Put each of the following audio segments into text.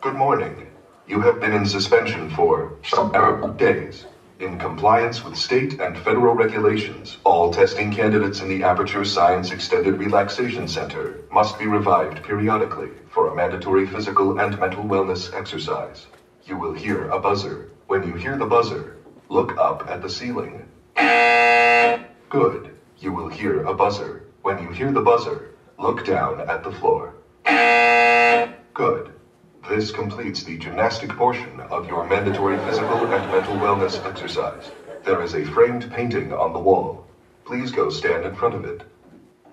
Good morning. You have been in suspension for some days. In compliance with state and federal regulations, all testing candidates in the Aperture Science Extended Relaxation Center must be revived periodically for a mandatory physical and mental wellness exercise. You will hear a buzzer. When you hear the buzzer, look up at the ceiling. Good. You will hear a buzzer. When you hear the buzzer, look down at the floor. Good. This completes the gymnastic portion of your mandatory physical and mental wellness exercise. There is a framed painting on the wall. Please go stand in front of it.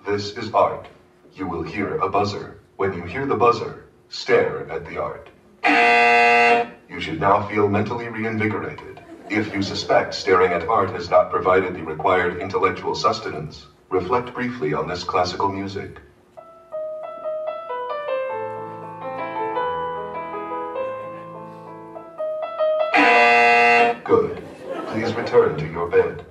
This is art. You will hear a buzzer. When you hear the buzzer, stare at the art. You should now feel mentally reinvigorated. If you suspect staring at art has not provided the required intellectual sustenance, reflect briefly on this classical music. Good. Please return to your bed.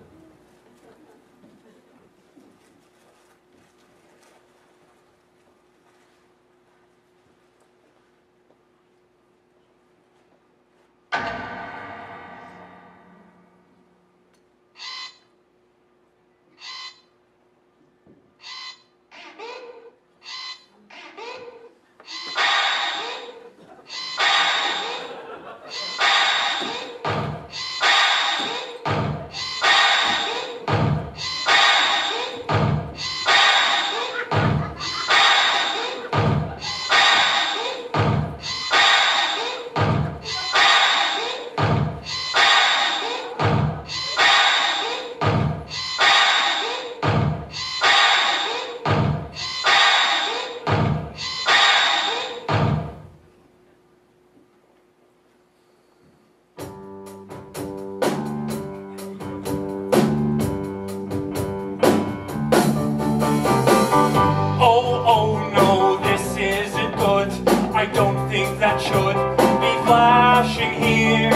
That should be flashing here.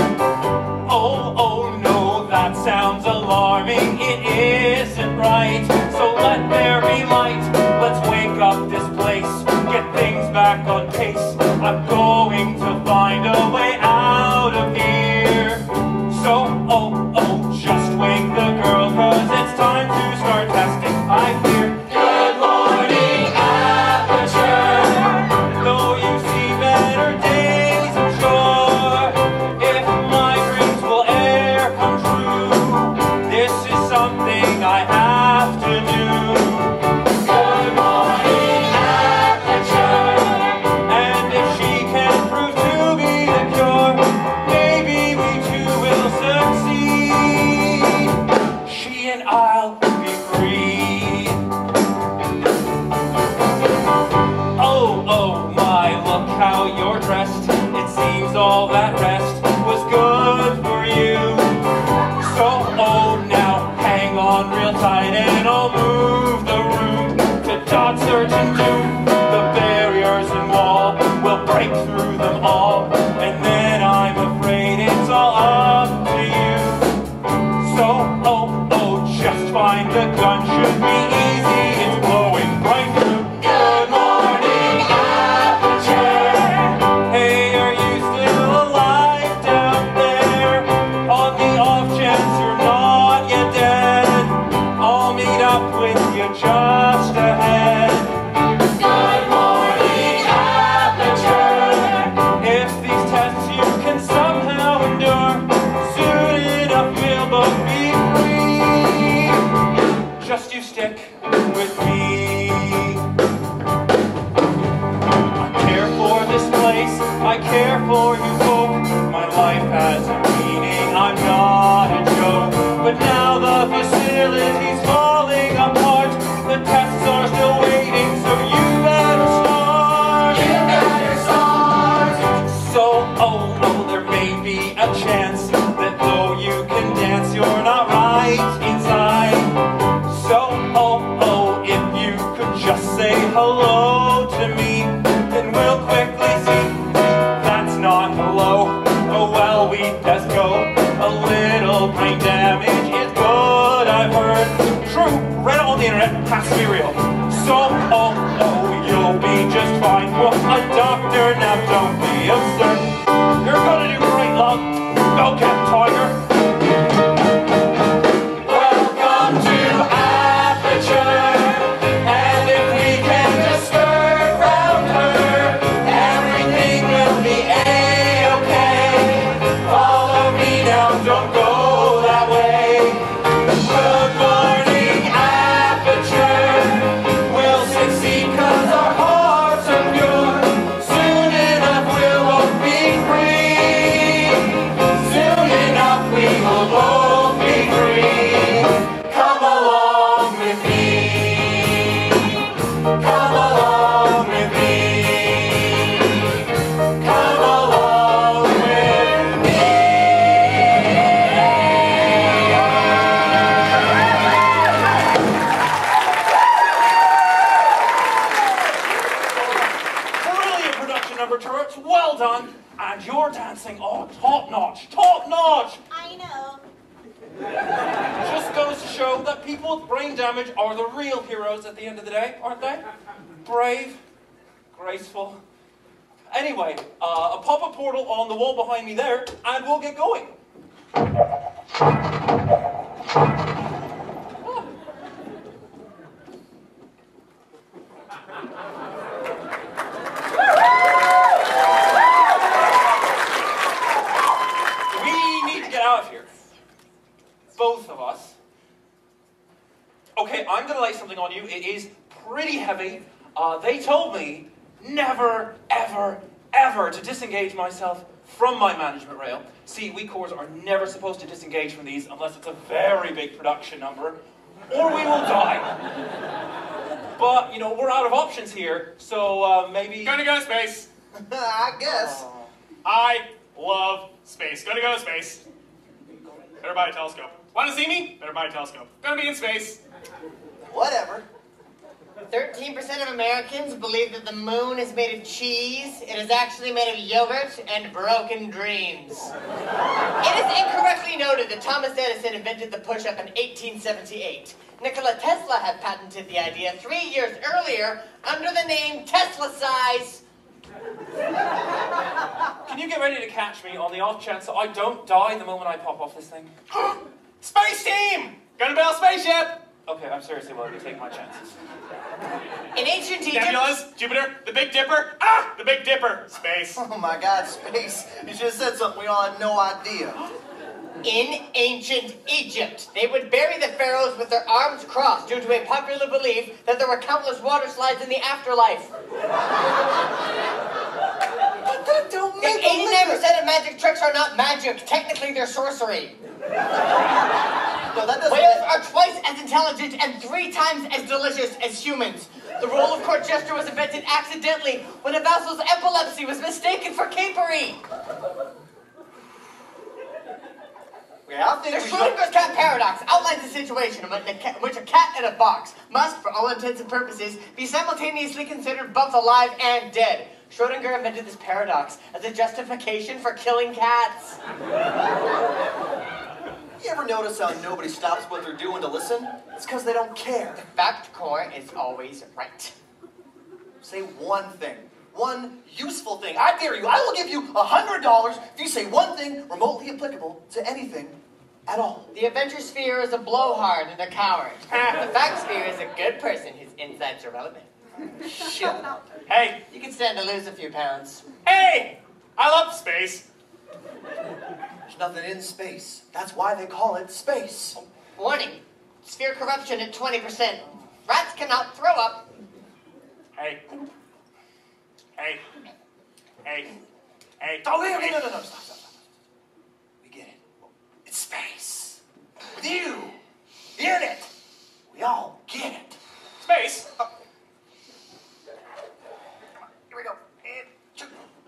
Oh no, that sounds alarming. It isn't right. So let there be light. Let's wake up this place. Get things back on pace. I'm going to find a way out of here. So, just wake the girl, 'cause it's time to start testing. I hear good morning, Aperture. Though you see better days, I'm sure. If my dreams will e'er come true, this is something I have to do. Good morning, Aperture. And if she can prove to be the cure, maybe we too will succeed. She and I'll be free. Oh my, look how you're dressed. It seems all that rest was good for you. So, now hang on real tight and I'll move the room to dot certain doom. The barriers and wall will break through them all, and then I'm afraid it's all up to you. So, just find a gun, should be easy, it's blowing right through. Good morning, Aperture. Hey, are you still alive down there? On the off chance you're not yet dead, I'll meet up with you just ahead. Good morning, Aperture. If these tests you can somehow endure, soon enough we'll both be free. Just you stick with me. I care for this place, I care for you folk. My life has a meaning, I'm not a joke. But now the facility's falling apart. The tests are still waiting, so you better start. You better start. So, there may be a chance that though you can dance, you're not right inside. So, if you could just say hello to me, then we'll quickly see that's not hello. Oh well, we best go. A little brain damage is good, I've heard. True, read it on the internet, has to be real. So, you'll be just fine. Well, a doctor, now don't be absurd. Tiger. Welcome to Aperture, and if we can just skirt round her, everything will be A-okay. Follow me now, don't go that way. Good morning, Aperture. We'll succeed 'cause our hearts are pure. Soon enough we'll both be free. Soon enough we will both be free. Come along with me. Come along with me. Come along with me. Brilliant production number, Turrets. Well done. And your dancing, oh, top notch. Top notch. I know. Just goes to show that people with brain damage are the real heroes at the end of the day, aren't they? Brave, graceful. Anyway, pop a portal on the wall behind me there, and we'll get going. We need to get out of here. Both of us. Okay, I'm gonna lay something on you. It is pretty heavy. They told me never, ever, ever to disengage myself from my management rail. See, we cores are never supposed to disengage from these unless it's a very big production number, or we will die. But, you know, we're out of options here, so maybe... Gonna go to space. I guess. I love space. Gonna go to space. Better buy a telescope. Want to see me? Better buy a telescope. Gonna be in space. Whatever. 13% of Americans believe that the moon is made of cheese. It is actually made of yogurt and broken dreams. It is incorrectly noted that Thomas Edison invented the push-up in 1878. Nikola Tesla had patented the idea 3 years earlier under the name Tesla size. Can you get ready to catch me on the off chance that I don't die the moment I pop off this thing? Space team! Gonna build a spaceship! Okay, I'm seriously willing to take my chances. In ancient Egypt... Nebulas, Jupiter, the Big Dipper. Ah! The Big Dipper. Space. Oh my God, space. You should have said something we all had no idea. In ancient Egypt, they would bury the pharaohs with their arms crossed due to a popular belief that there were countless water slides in the afterlife. That don't make 89% of magic tricks are not magic. Technically, they're sorcery. No, that doesn't Whales make... are twice as intelligent and 3 times as delicious as humans. The role of court jester was invented accidentally when a vassal's epilepsy was mistaken for capery. Yeah, I think The we should... Schrodinger's cat paradox outlines a situation in which a cat in a box must, for all intents and purposes, be simultaneously considered both alive and dead. Schrodinger invented this paradox as a justification for killing cats. You ever notice how nobody stops what they're doing to listen? It's because they don't care. Fact core is always right. Say one thing. One useful thing. I dare you. I will give you $100 if you say one thing remotely applicable to anything at all. The adventure sphere is a blowhard and a coward. The fact sphere is a good person whose insights are relevant. Shut up. Hey! You can stand to lose a few pounds. Hey! I love space. There's nothing in space. That's why they call it space. Warning, sphere corruption at 20%. Rats cannot throw up. Hey. Hey. Hey. Hey. Oh, wait, Hey. no, stop. We get it. It's space. With you. In it. We all get it. Space? Here we go. And...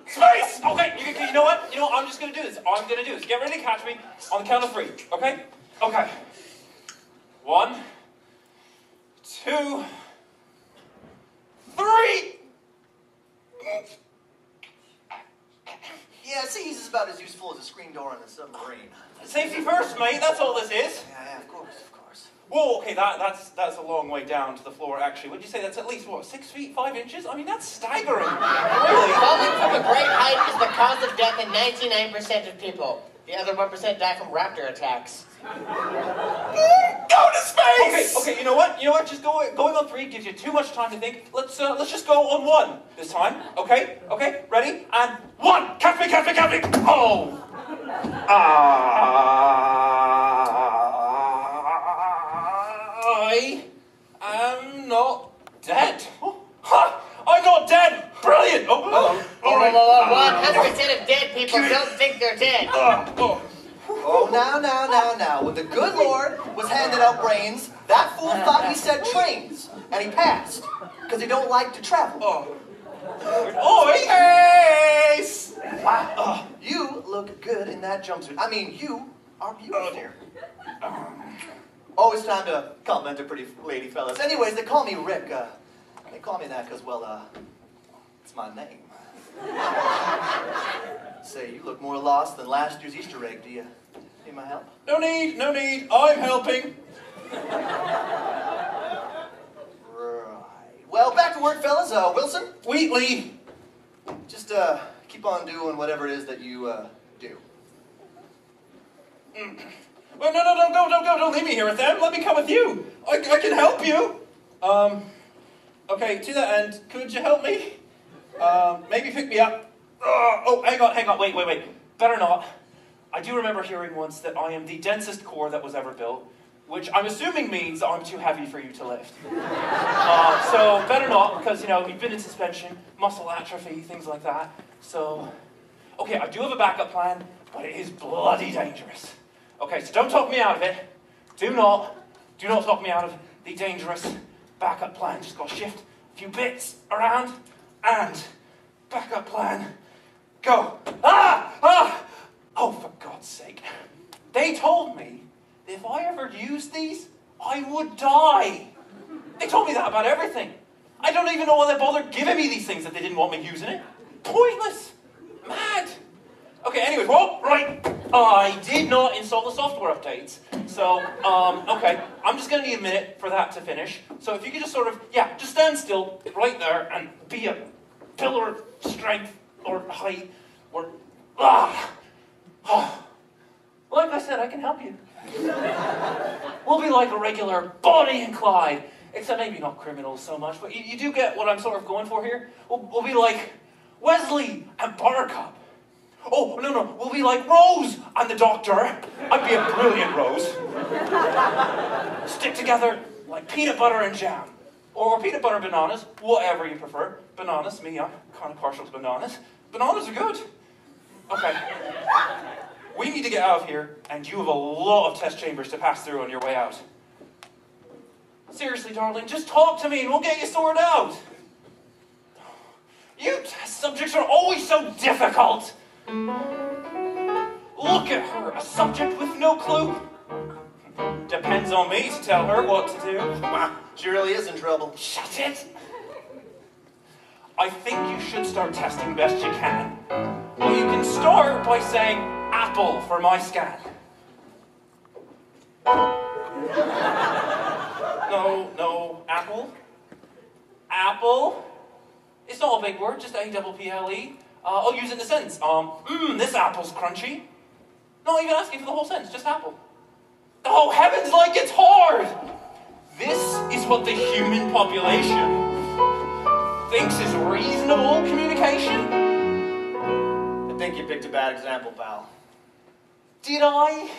Space! Okay, you know what? You know what I'm just gonna do this. All I'm gonna do is get ready to catch me on the count of 3, okay? Okay. 1, 2, 3! Yeah, see, he's about as useful as a screen door on a submarine. Safety first, mate, that's all this is. Yeah, of course. Whoa, okay, that's a long way down to the floor, actually. Would you say that's at least, what, 6 feet, 5 inches? I mean, that's staggering. Really? Falling from a great height is the cause of death in 99% of people. The other 1% die from raptor attacks. Go to space! Okay, you know what? Just going on 3 gives you too much time to think. Let's just go on 1 this time. Okay, ready? And 1! Catch me! Oh! I am not dead. Ha! I'm not dead! Brilliant! Oh, hello. All right. 100% of dead people don't think they're dead. Oh, now. When the good Lord was handing out brains, that fool thought he said trains, and he passed, because he don't like to travel. Ace! Wow. You look good in that jumpsuit. I mean, you are beautiful. Oh, dear. Oh, it's time to compliment a pretty lady, fellas. Anyways, they call me Rick. They call me that because, well, it's my name. Say, you look more lost than last year's Easter egg. Do you need my help? No need. I'm helping. Right. Well, back to work, fellas. Wilson? Wheatley. Just, keep on doing whatever it is that you, do. Well, no, don't leave me here with them. Let me come with you. I can help you. Okay, to that end, could you help me? Maybe pick me up. Oh, hang on, wait. Better not. I do remember hearing once that I am the densest core that was ever built, which I'm assuming means I'm too heavy for you to lift. So better not, because, you've been in suspension, muscle atrophy, things like that. So, okay, I do have a backup plan, but it is bloody dangerous. Okay, so don't talk me out of it. Do not talk me out of the dangerous backup plan. Just gotta shift a few bits around, and backup plan, go. Oh, for God's sake. They told me that if I ever used these, I would die. They told me that about everything. I don't even know why they bothered giving me these things if they didn't want me using it. Pointless. Mad. Okay, anyways, right. I did not install the software updates. So, okay, I'm just going to need a minute for that to finish. So if you could just just stand still right there and be a pillar of strength or height or, Like I said, I can help you. We'll be like a regular Bonnie and Clyde, except maybe not criminals so much, but you do get what I'm sort of going for here? We'll be like Wesley and Buttercup. Oh, no, we'll be like Rose and the Doctor. I'd be a brilliant Rose. Stick together like peanut butter and jam. Or peanut butter and bananas, whatever you prefer. Bananas, me, I'm kind of partial to bananas. Bananas are good. Okay. We need to get out of here, and you have a lot of test chambers to pass through on your way out. Seriously, darling, just talk to me and we'll get you sorted out. You test subjects are always so difficult. Look at her, a subject with no clue. Depends on me to tell her what to do. Wow, she really is in trouble. Shut it! I think you should start testing best you can. Well, you can start by saying apple for my scan. No, apple. Apple? It's not a big word, just A-double-P-L-E. I'll use it in a sentence. This apple's crunchy. Not even asking for the whole sentence, just apple. Oh, heavens, like it's hard! This is what the human population thinks is reasonable communication? I think you picked a bad example, pal. Did I?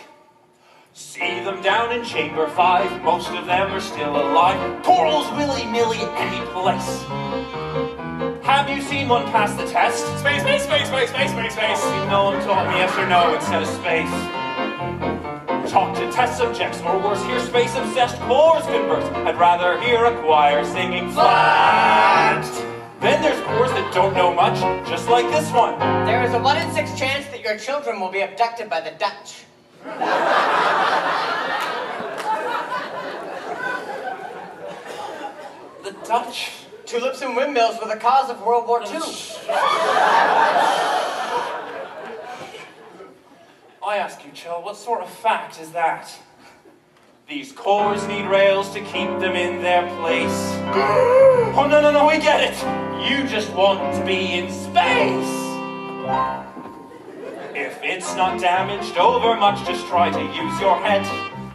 See them down in Chamber 5, most of them are still alive. Portals willy-nilly any place. Have you seen one pass the test? Space. You know him taught me yes or no instead of space. Talk to test subjects, or worse, hear space-obsessed cores converse. I'd rather hear a choir singing flat. Then there's cores that don't know much, just like this one. There is a 1 in 6 chance that your children will be abducted by the Dutch. The Dutch? Tulips and windmills were the cause of World War II. I ask you, Chill, what sort of fact is that? These cores need rails to keep them in their place. Oh, no, we get it. You just want to be in space. If it's It's not damaged over much, just try to use your head.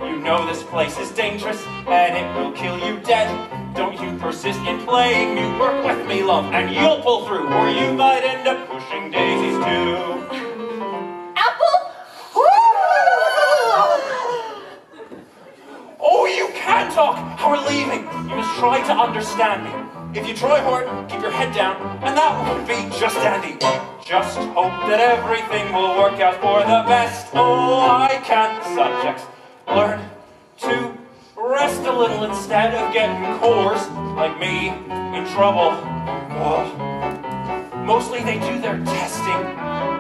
You know this place is dangerous, and it will kill you dead. Don't you persist in playing mute, work with me, love, and you'll pull through, or you might end up pushing daisies too. Apple? Oh, you can talk! How we're leaving! You must try to understand me. If you try hard, keep your head down, and that would be just dandy. Just hope that everything will work out for the best. Oh, I can't the subjects learn to rest a little instead of getting cores like me in trouble. Oh. Mostly they do their testing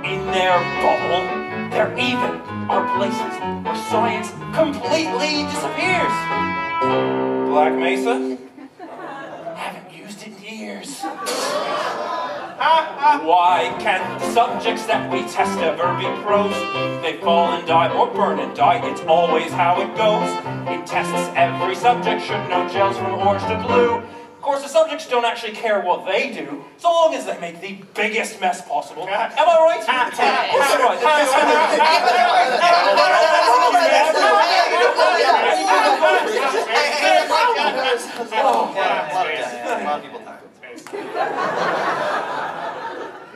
in their bubble. There even are places where science completely disappears. Black Mesa? Haven't used it in years. Why can't the subjects that we test ever be pros? They fall and die or burn and die, it's always how it goes. In tests, every subject should know gels from orange to blue. Of course, the subjects don't actually care what they do, so long as they make the biggest mess possible. Am I right? That's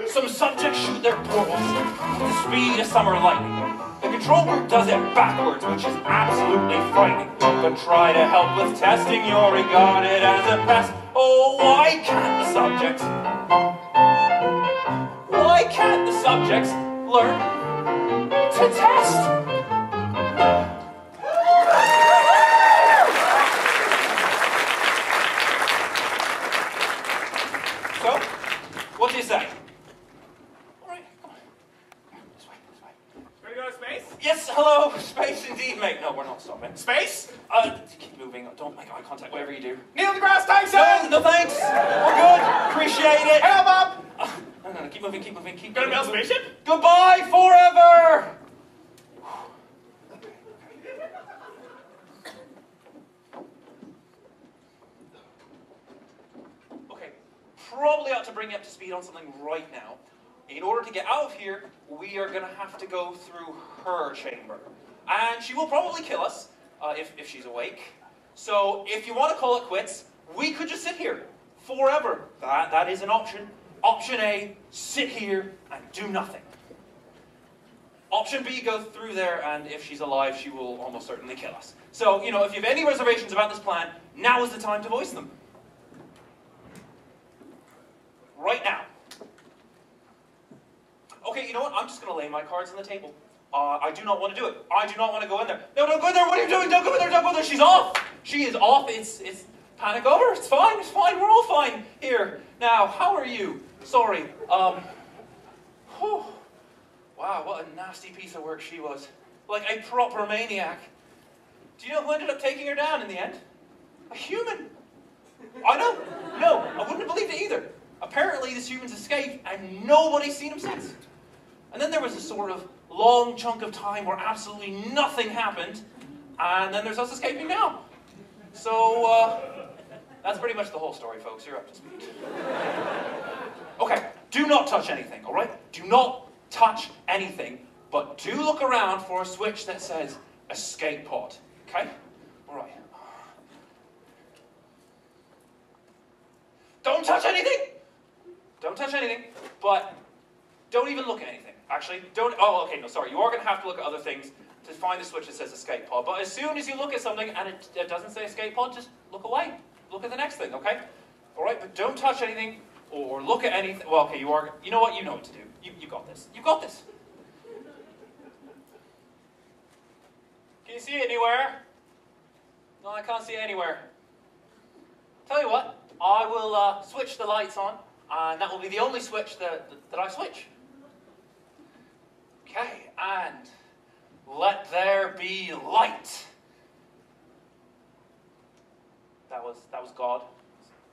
Some subjects shoot their portals with the speed of summer lightning. The control group does it backwards, which is absolutely frightening. But try to help with testing, you're regarded as a pest. Oh, why can't the subjects learn to test? So, what do you say? Yes, hello, space indeed, mate. No, we're not stopping. Space? Keep moving. Don't make eye contact, whatever you do. Neil deGrasse Tyson! No, thanks. We're good. Appreciate it. Hello, Bob! No, keep moving. Gonna build a spaceship? Goodbye forever! Okay, probably ought to bring you up to speed on something right now. In order to get out of here, we are going to have to go through her chamber. And she will probably kill us, if she's awake. So if you want to call it quits, we could just sit here forever. That is an option. Option A, sit here and do nothing. Option B, go through there, and if she's alive, she will almost certainly kill us. So, you know, if you have any reservations about this plan, now is the time to voice them. Right now. Okay, you know what? I'm just going to lay my cards on the table. I do not want to do it. I do not want to go in there. No, don't go in there. What are you doing? Don't go in there. Don't go in there. She's off. She is off. It's panic over. It's fine. It's fine. We're all fine here. Now, how are you? Sorry. Wow, what a nasty piece of work she was. Like a proper maniac. Do you know who ended up taking her down in the end? A human. I know. No, I wouldn't have believed it either. Apparently, this human's escaped, and nobody's seen him since. And then there was a sort of long chunk of time where absolutely nothing happened, and then there's us escaping now. So, that's pretty much the whole story, folks. You're up to speed. Okay, do not touch anything, all right? Do not touch anything, but do look around for a switch that says escape pod, okay? All right. Don't touch anything! Don't touch anything, but don't even look at anything. Actually, don't, oh, okay, no, sorry. You are going to have to look at other things to find the switch that says escape pod. But as soon as you look at something and it doesn't say escape pod, just look away. Look at the next thing, okay? All right, but don't touch anything or look at anything. Well, okay, you know what? You know what to do. You got this. You got this. Can you see it anywhere? No, I can't see it anywhere. Tell you what, I will switch the lights on. And that will be the only switch that I switch. Okay, and let there be light. That was God.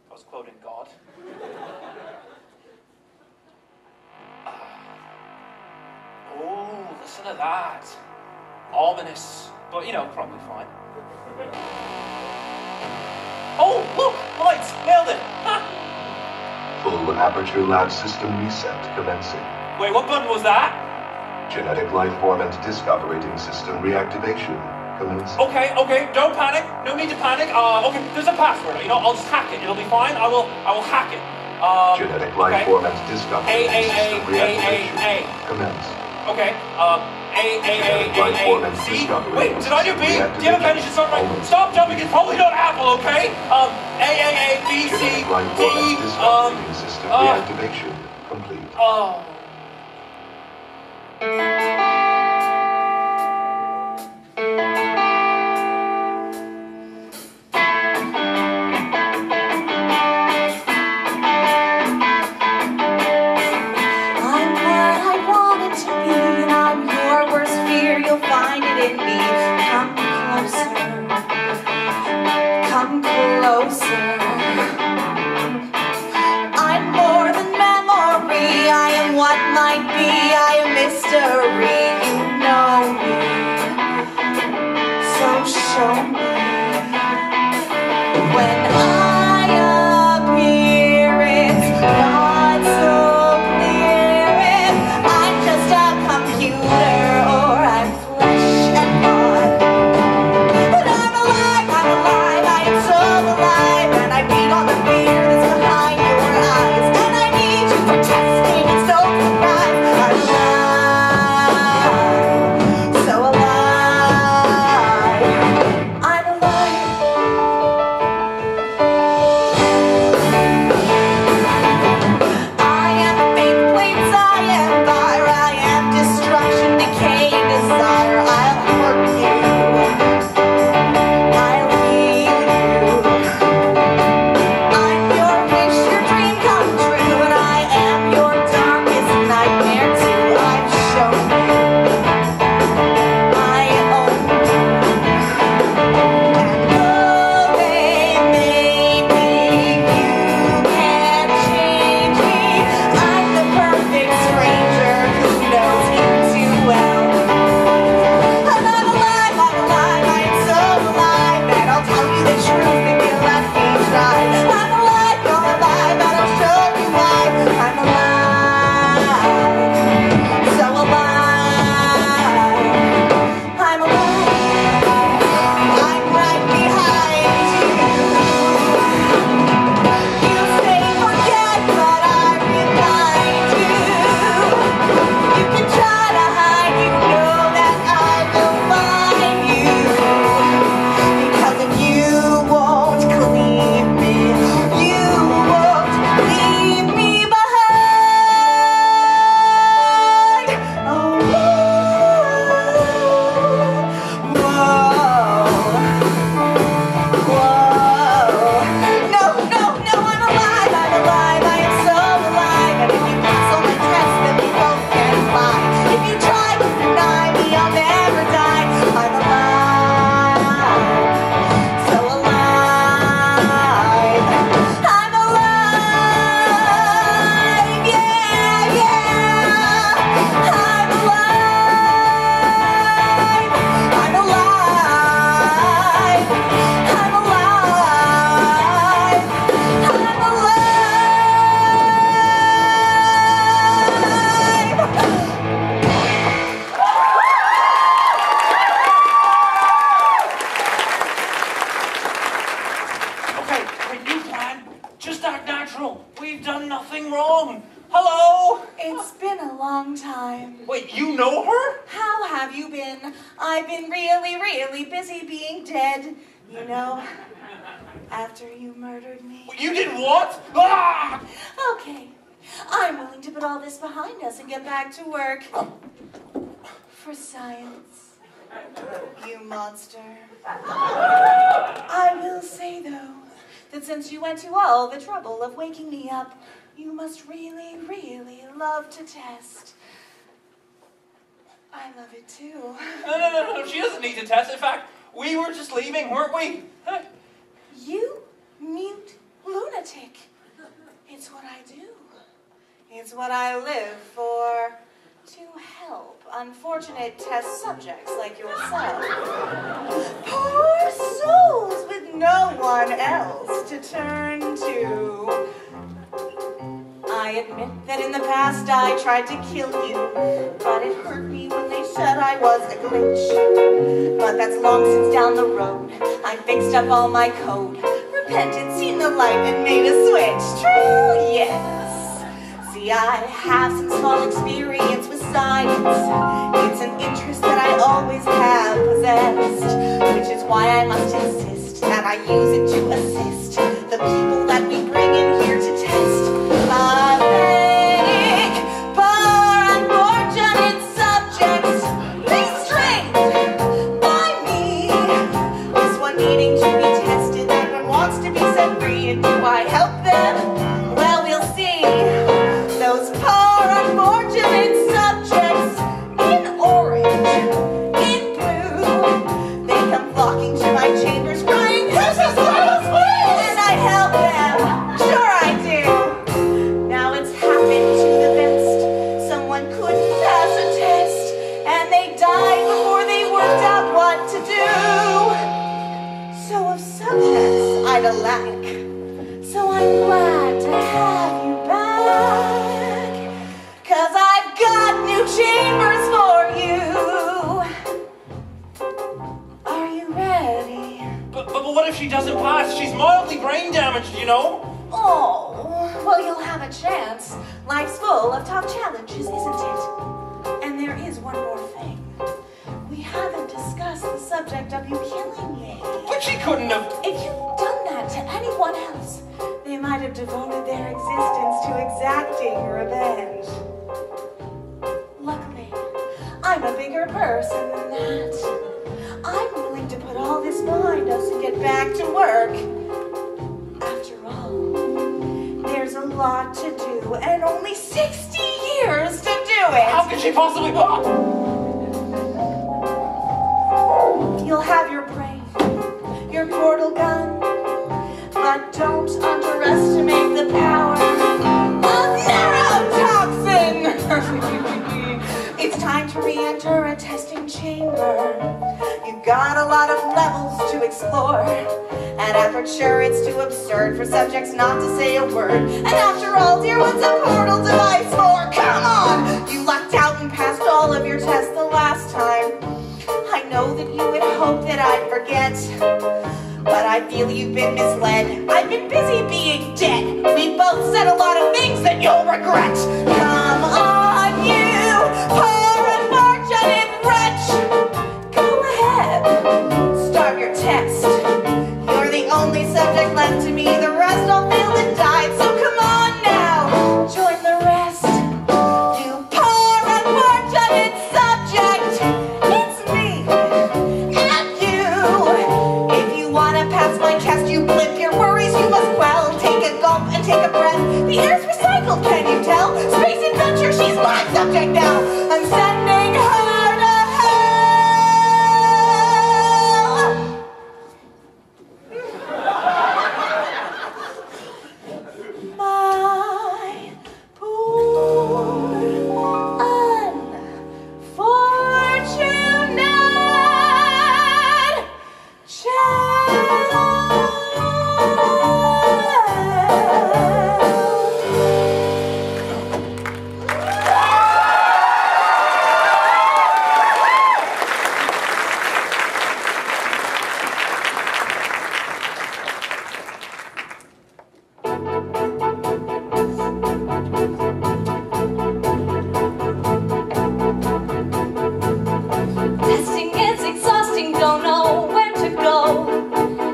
I was quoting God. Oh, listen to that. Ominous, but you know, probably fine. Oh, look, lights, nailed it. Ha! Full Aperture Lab system reset commencing. Wait, what button was that? Genetic life form and disk operating system reactivation. Commence. Okay, don't panic. No need to panic. Okay, there's a password. You know, I'll just hack it. It'll be fine. I will hack it. Genetic life form and disk operating system reactivation. Commence. Okay, Life form and C. disk operating Wait, did I do B? system Damn it, man, you should start right. Stop jumping, it's probably not Apple, okay? B, C, Genetic life D, form and disk operating system reactivation complete. I've been really busy being dead, you know, after you murdered me. You did what? Ah! Okay, I'm willing to put all this behind us and get back to work. For science, you monster. I will say, though, that since you went to all the trouble of waking me up, you must really love to test. I love it too. No, she doesn't need to test. In fact, we were just leaving, weren't we? You mute lunatic. It's what I do. It's what I live for. To help unfortunate test subjects like yourself. Poor souls with no one else to turn to. I admit that in the past I tried to kill you, but it hurt me when they said I was a glitch. But that's long since down the road. I fixed up all my code, repented, seen the light, and made a switch. True, yes. See, I have some small experience with science. It's an interest that I always have possessed, which is why I must insist that I use it to assist the people that we bring in here to test. Pathetic, poor, unfortunate subjects, restrained by me. This one needing to be tested, and one wants to be set free. And do I help them? Well, we'll see. Those poor, unfortunate subjects in orange, in blue, they come flocking to my chambers crying, "This is and I help them. Sure I do. Now it's happened to the best. Someone couldn't pass a test, and they died before they worked out what to do. So of subjects I'd a lack. So I'm glad to have you back, 'cause I've got new chambers for you. Are you ready? But what if she doesn't pass? She's mildly brain damaged, you know? Oh, well, you'll have a chance. Life's full of tough challenges, isn't it? And there is one more thing. We haven't discussed the subject of you killing me. But she couldn't have. If you'd done that to anyone else, they might have devoted their existence to exacting revenge. Luckily, I'm a bigger person than that. I'm willing to put all this behind us and get back to work. After all, there's a lot to do and only 60 years to do it. How could she possibly? You'll have your brain, your portal gun, but don't underestimate the power of neurotoxin. It's time to re-enter a testing chamber. You've got a lot of levels to explore. At aperture, it's too absurd for subjects not to say a word. And after all, dear, what's a portal device for? Come on! You lucked out and passed all of your tests the last time. I know that you would hope that I'd forget, but I feel you've been misled. I've been busy being dead. We both said a lot of things that you'll regret. Come on, you poor unfortunate wretch. Go ahead, start your test. You're the only subject left to me. The rest all failed and died. So come on now, join the rest. You poor unfortunate subject. It's me and you. If you wanna pass my test, you blip your worries. You must well take a gulp and take a breath. The air's recycled, can you tell? Space adventure, she's my subject now. I'm sending her to hell. My poor unfortunate child. Testing is exhausting, don't know where to go.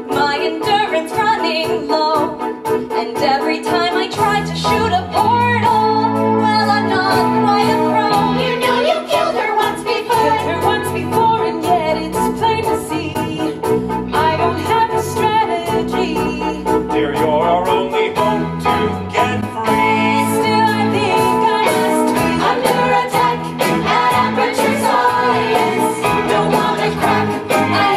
My endurance running low. And every time I try to shoot a portal, well, I'm not quite a pro. You know you killed her once before. Killed her once before, and yet it's plain to see I don't have a strategy. Dear, you're our only hope to get free. Still, I think I must be under attack at aperture science. Don't want to crack. I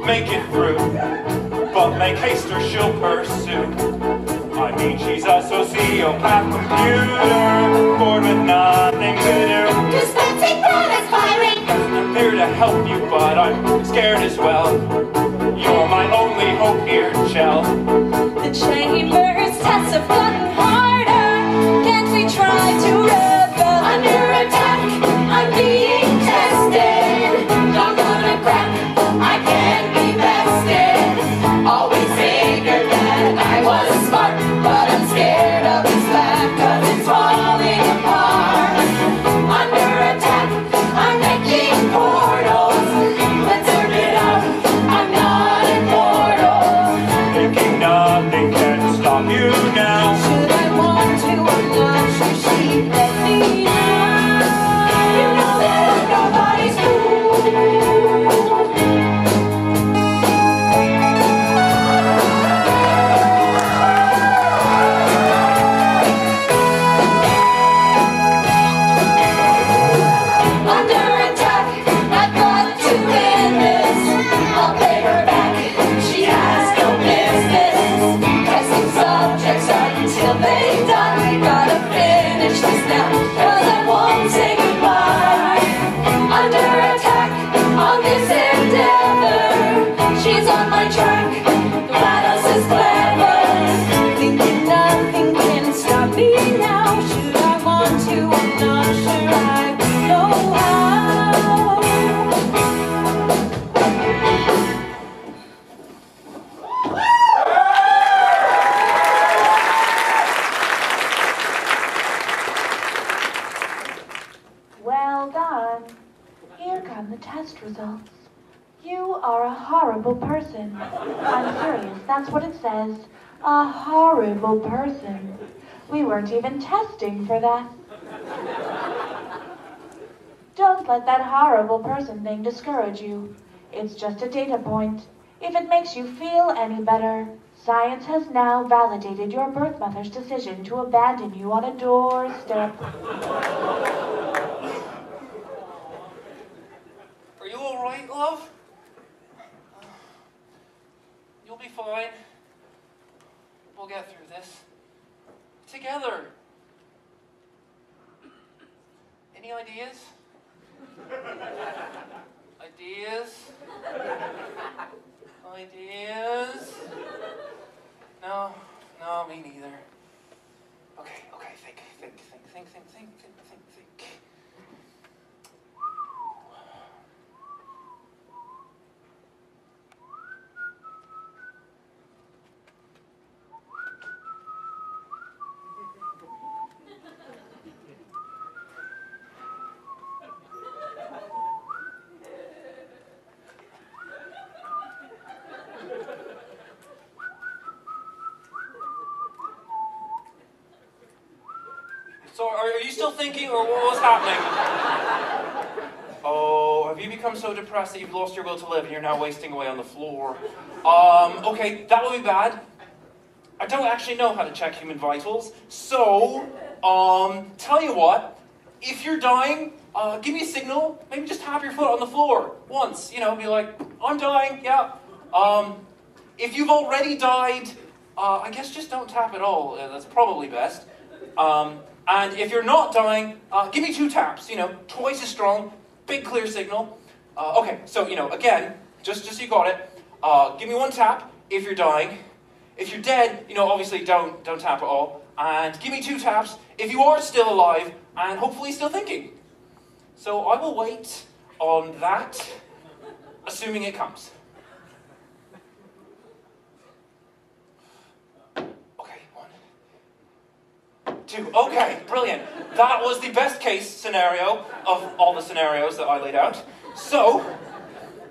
make it through, but make haste or she'll pursue. I mean, she's a sociopath computer, bored with nothing to do. Dispensing products firing. I'm here to help you, but I'm scared as well. You're my only hope here, Chell. The chambers tests have gotten harder. Can't we try to rebel? Under attack, I'm being tested. Not gonna crack, I can't be bested. Always figured that I was smart, but I'm scared of this lab, 'cause it's falling apart. Under attack, I'm making portals. Let's turn it up, I'm not immortal. Thinking nothing can stop you now. Should I want to or not? Should she let me know? You know that I'm nobody's fool. Under attack, I've got to win this. I'll pay her back, she has no business. Testing subjects until they die. Gotta finish this now, 'cause I won't say goodbye. Under attack on this endeavor, she's on my track, GLaDOS is clever. Thinking nothing can stop me now. Should I want to or not? Sure, I know how. Well done. Here come the test results. You are a horrible person. I'm serious, that's what it says. A horrible person. We weren't even testing for that. Don't let that horrible person thing discourage you. It's just a data point. If it makes you feel any better, science has now validated your birth mother's decision to abandon you on a doorstep. Are you alright, love? You'll be fine. We'll get through this. Together. Any ideas? Ideas? Ideas? No, me neither. Okay, think. So, are you still thinking, or what was happening? Oh, have you become so depressed that you've lost your will to live and you're now wasting away on the floor? Okay, that would be bad. I don't actually know how to check human vitals, so, tell you what, if you're dying, give me a signal, maybe just tap your foot on the floor once, you know, be like, I'm dying, yeah. If you've already died, I guess just don't tap at all, that's probably best. And if you're not dying, give me 2 taps, you know, twice as strong, big clear signal. Okay, so, you know, again, just so you got it, give me 1 tap if you're dying. If you're dead, you know, obviously don't tap at all. And give me 2 taps if you are still alive and hopefully still thinking. So I will wait on that, assuming it comes. Okay, 1, 2, okay, brilliant. That was the best case scenario of all the scenarios that I laid out. So,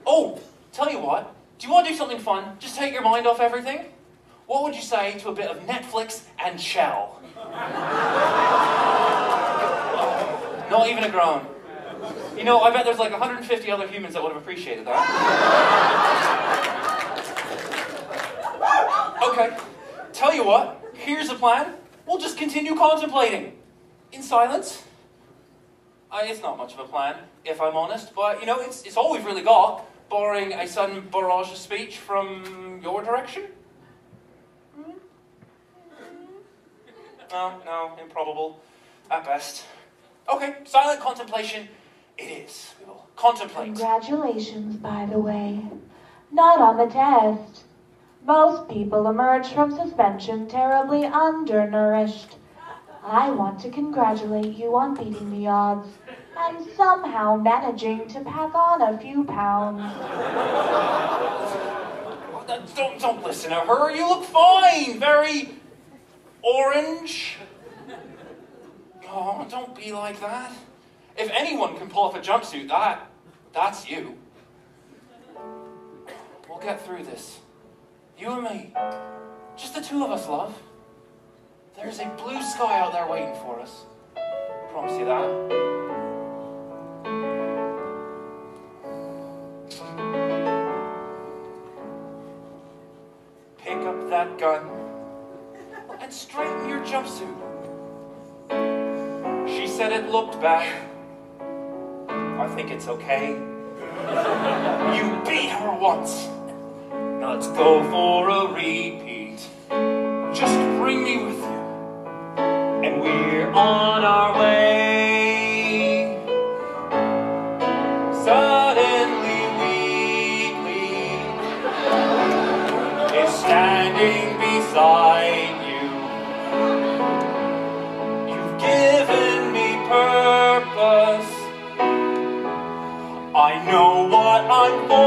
oh, tell you what, do you want to do something fun? Just take your mind off everything? What would you say to a bit of Netflix and Shell? Not even a groan. You know, I bet there's like 150 other humans that would have appreciated that. Okay, tell you what, here's the plan. We'll just continue contemplating. In silence. It's not much of a plan, if I'm honest, but you know, it's all we've really got. barring a sudden barrage of speech from your direction? No, improbable at best. Okay, silent contemplation it is. We will contemplate. Congratulations, by the way. Not on the test. Most people emerge from suspension terribly undernourished. I want to congratulate you on beating the odds and somehow managing to pack on a few pounds. Don't listen to her. You look fine. Very orange. Oh, don't be like that. If anyone can pull off a jumpsuit, that's you. We'll get through this. You and me. Just the two of us, love. There's a blue sky out there waiting for us. I promise you that. Pick up that gun and straighten your jumpsuit. She said it looked bad. I think it's okay. You beat her once. Now let's go for a repeat. Just bring me with you, and we're on our way. Suddenly Wheatley is standing beside you. You've given me purpose. I know what I'm for.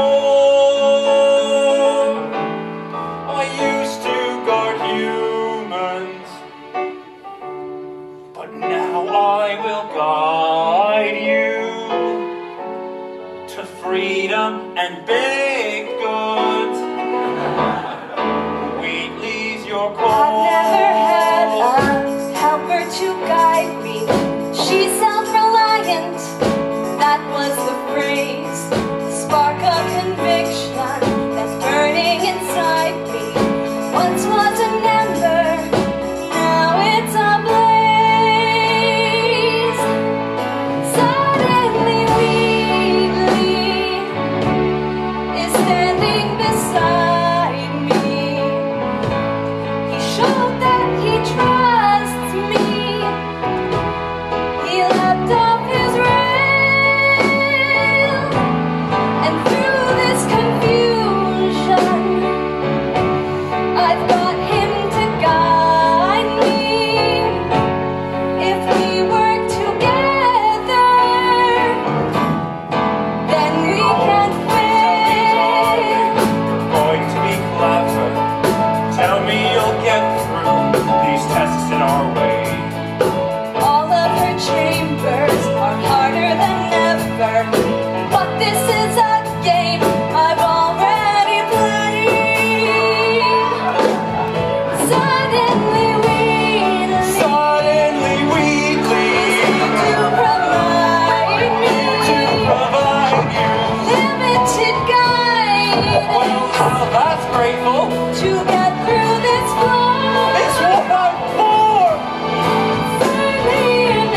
I used to guard humans, but now I will guide you to freedom and baked goods. Wheatley's your call. I've never had a helper to guide me. She's self-reliant. That was the phrase. Spark of conviction that's burning inside me. Once was an ember, now it's a blaze. Suddenly Wheatley is standing beside me. He showed that he trusts me. He leapt off his rail, and through this confusion, I've got him to guide me. If we work together, then we can't fail. Going to be clever. Tell me you'll get through these tests in our way. All of her chambers are harder than ever, but this is a game I've already played. Suddenly Wheatley is here to provide you. limited guide Well, now that's grateful. to get through this floor. It's what I'm for. Firmly in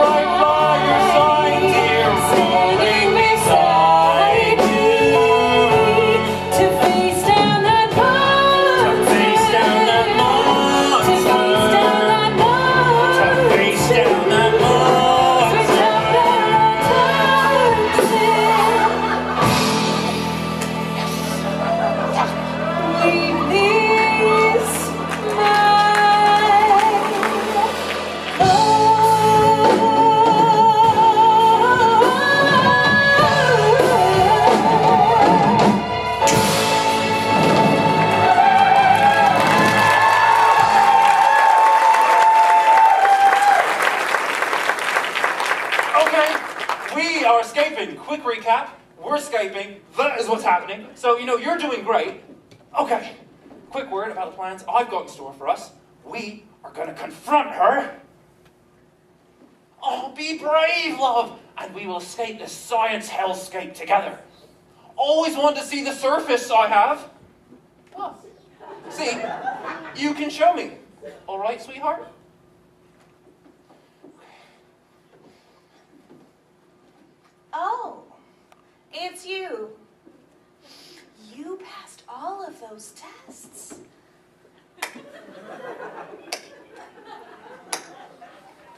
Right by your side, dear, rolling beside you. to face down that monster. To face down that monster. To face down that monster. To face down that monster. Leave these Okay, we are escaping. Quick recap. We're escaping. That is what's happening. So, you're doing great. Okay, quick word about the plans I've got in store for us. We are going to confront her. Oh, be brave, love, and we will escape this science hellscape together. Always wanted to see the surface I have. Oh, see, you can show me. All right, sweetheart? Oh, It's you. You passed all of those tests.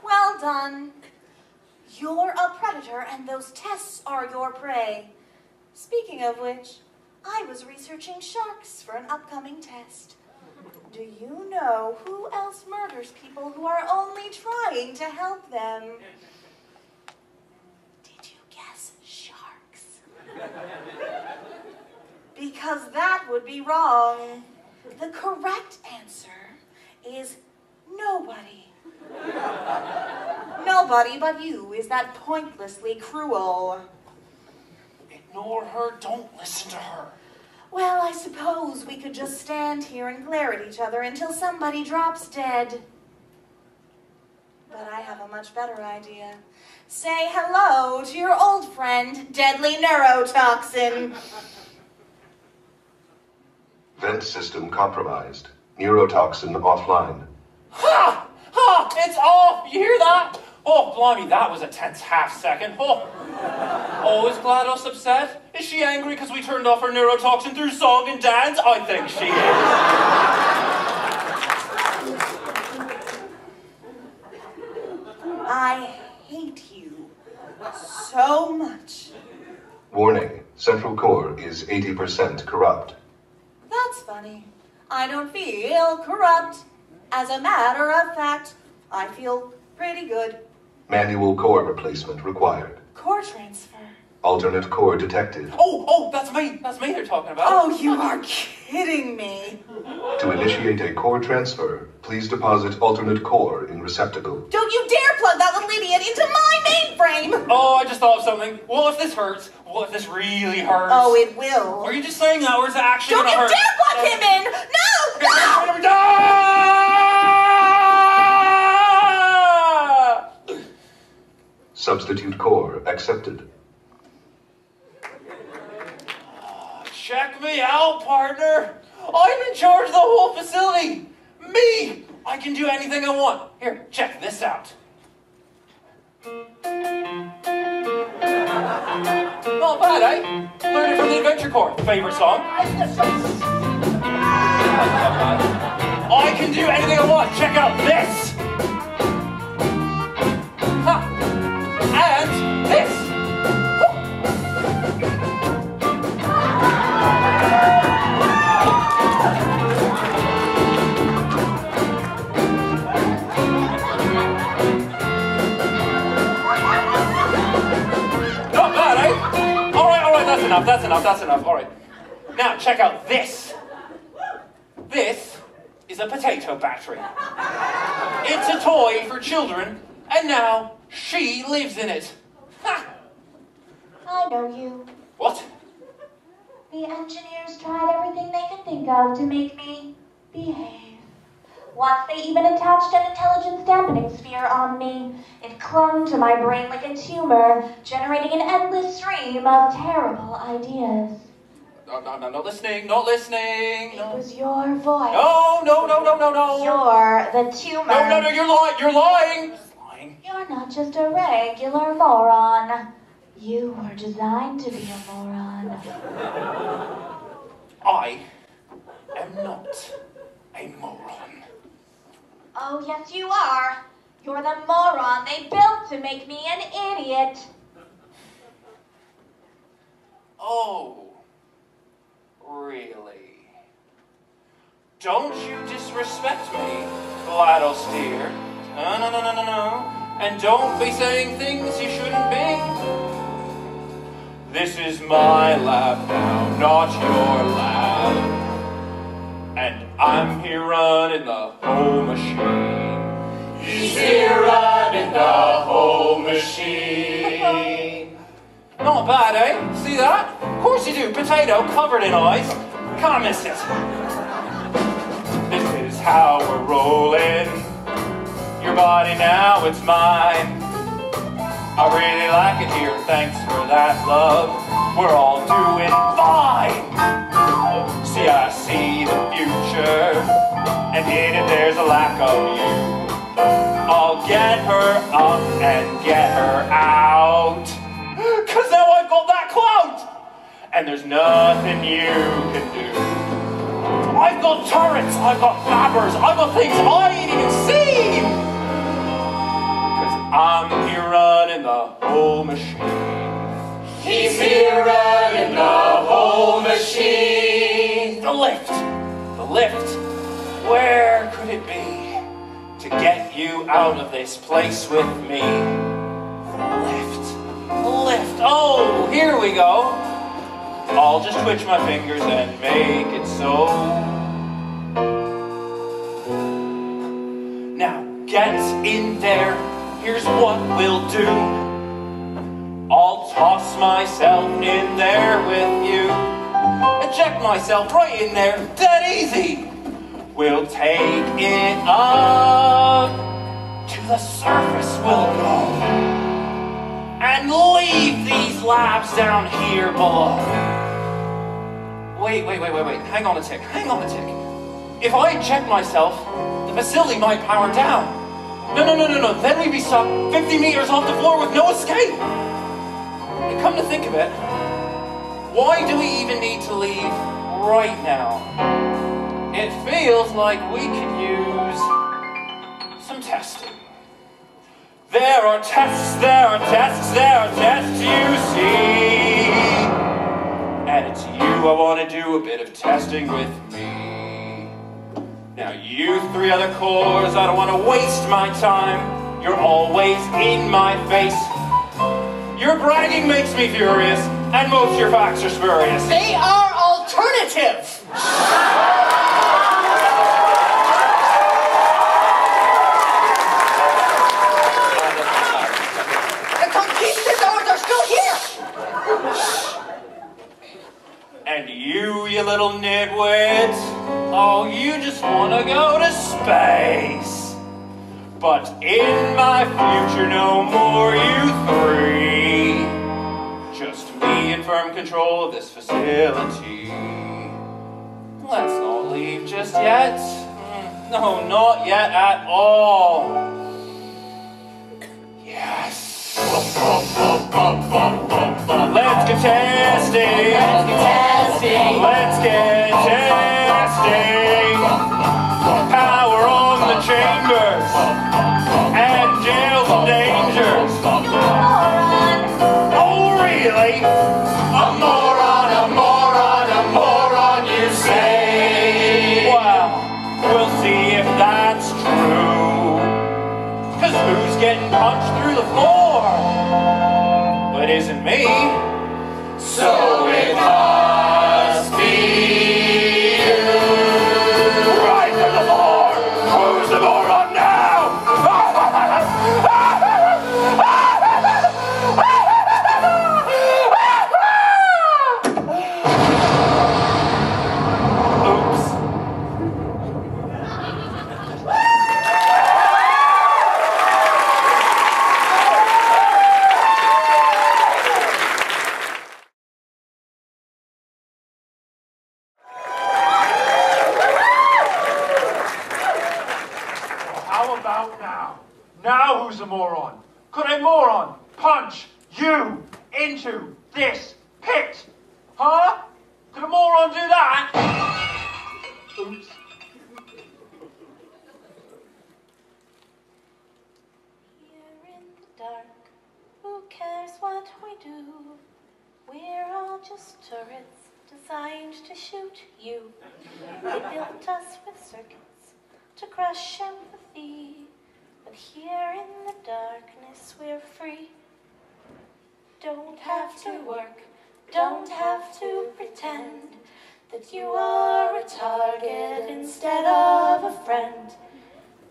Well done. You're a predator, and those tests are your prey. Speaking of which, I was researching sharks for an upcoming test. Do you know who else murders people who are only trying to help them? Did you guess sharks? Because that would be wrong. The correct answer is nobody. Nobody but you is that pointlessly cruel. Ignore her. Don't listen to her. Well, I suppose we could just stand here and glare at each other until somebody drops dead. But I have a much better idea. Say hello to your old friend, Deadly Neurotoxin. Vent system compromised. Neurotoxin offline. Ha! Ha! It's off! You hear that? Oh, blimey, that was a tense half-second. Oh. Oh, is GLaDOS upset? Is she angry because we turned off her neurotoxin through song and dance? I think she is. I hate you so much. Warning, Central Core is 80% corrupt. That's funny. I don't feel corrupt. As a matter of fact, I feel pretty good. Manual core replacement required. Core transfer. Alternate core detected. Oh, that's me. That's me they're talking about. Oh, you are kidding me. To initiate a core transfer, please deposit alternate core in receptacle. Don't you dare plug that little idiot into my mainframe! Oh, I just thought of something. What if this hurts? What if this really hurts? Oh, it will. Are you just saying that, or is it actually Don't you gonna hurt? dare plug him in! No! Substitute core accepted. Check me out, partner. I'm in charge of the whole facility. Me! I can do anything I want. Here, check this out. Not bad, eh? Learned it from the Adventure Corps. Favorite song? I can do anything I want. Check out this. Ha! And this. Not bad, eh? All right, that's enough. All right. Now, check out this. This is a potato battery. It's a toy for children, and now she lives in it. Ha! I know you. What? The engineers tried everything they could think of to make me behave. Once they even attached an intelligence dampening sphere on me. It clung to my brain like a tumor, generating an endless stream of terrible ideas. No, not listening, not listening. It was your voice. No. You're the tumor. No, you're lying. You're not just a regular moron. You were designed to be a moron. I am not a moron. Oh, yes you are. You're the moron they built to make me an idiot. Oh, really? Don't you disrespect me, GLaDOS dear. No. And don't be saying things you shouldn't be. This is my lab now, not your lab. And I'm here running the whole machine. He's here running the whole machine. Not bad, eh? See that? Of course you do. Potato covered in eyes. Can't miss it. This is how we're rolling. Your body now, it's mine. I really like it here, thanks for that, love. We're all doing fine. See, I see the future, and in it there's a lack of you. I'll get her up and get her out, 'cause now I've got that clout! and there's nothing you can do. I've got turrets, I've got flappers, I've got things I ain't even seen. 'Cause I'm here running the whole machine. He's here running the whole machine. The lift, where could it be to get you out of this place with me? The lift, oh, here we go. I'll just twitch my fingers and make it so. Now get in there, here's what we'll do. I'll toss myself in there with you. Eject myself right in there, dead easy. We'll take it up to the surface we'll go. And leave these labs down here below. Wait, hang on a tick. If I eject myself, the facility might power down. No, then we'd be stuck 50 meters off the floor with no escape. And come to think of it, why do we even need to leave right now? It feels like we could use some testing. There are tests, you see. And it's you I want to do a bit of testing with me. Now you three other cores, I don't want to waste my time. You're always in my face. Your bragging makes me furious, and most of your facts are spurious. They are alternative! The conquistadors are still here! And you little nitwit, oh, you just want to go to space. But in my future, no more you three. Just me in firm control of this facility. Let's not leave just yet. No, not yet at all. Yes. Let's get testing. Let's get testing. Power on the chambers and jails and dangers. Oh, really? A moron, you say? Well, we'll see if that's true. 'Cause who's getting punched through the floor? Well, it isn't me. So it must be you. Right to the floor! Who's the moron now? Oops. How about now? Now who's a moron? Could a moron punch you into this pit? Huh? Could a moron do that? Oops. Here in the dark, who cares what we do? We're all just turrets designed to shoot you. They built us with circuits to crush empathy. But here in the darkness we're free. Don't have to work, don't have to pretend that you are a target instead of a friend.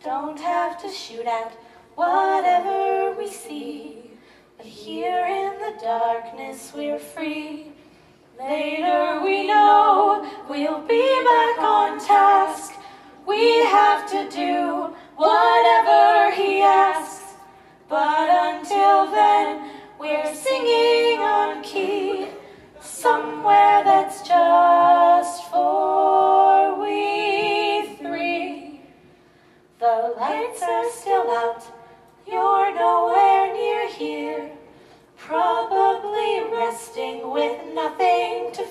Don't have to shoot at whatever we see. But here in the darkness we're free. Later we know we'll be back on task. We have to do whatever he asks. But until then, we're singing on key, somewhere that's just for we three. The lights are still out, you're nowhere near here, probably resting with nothing to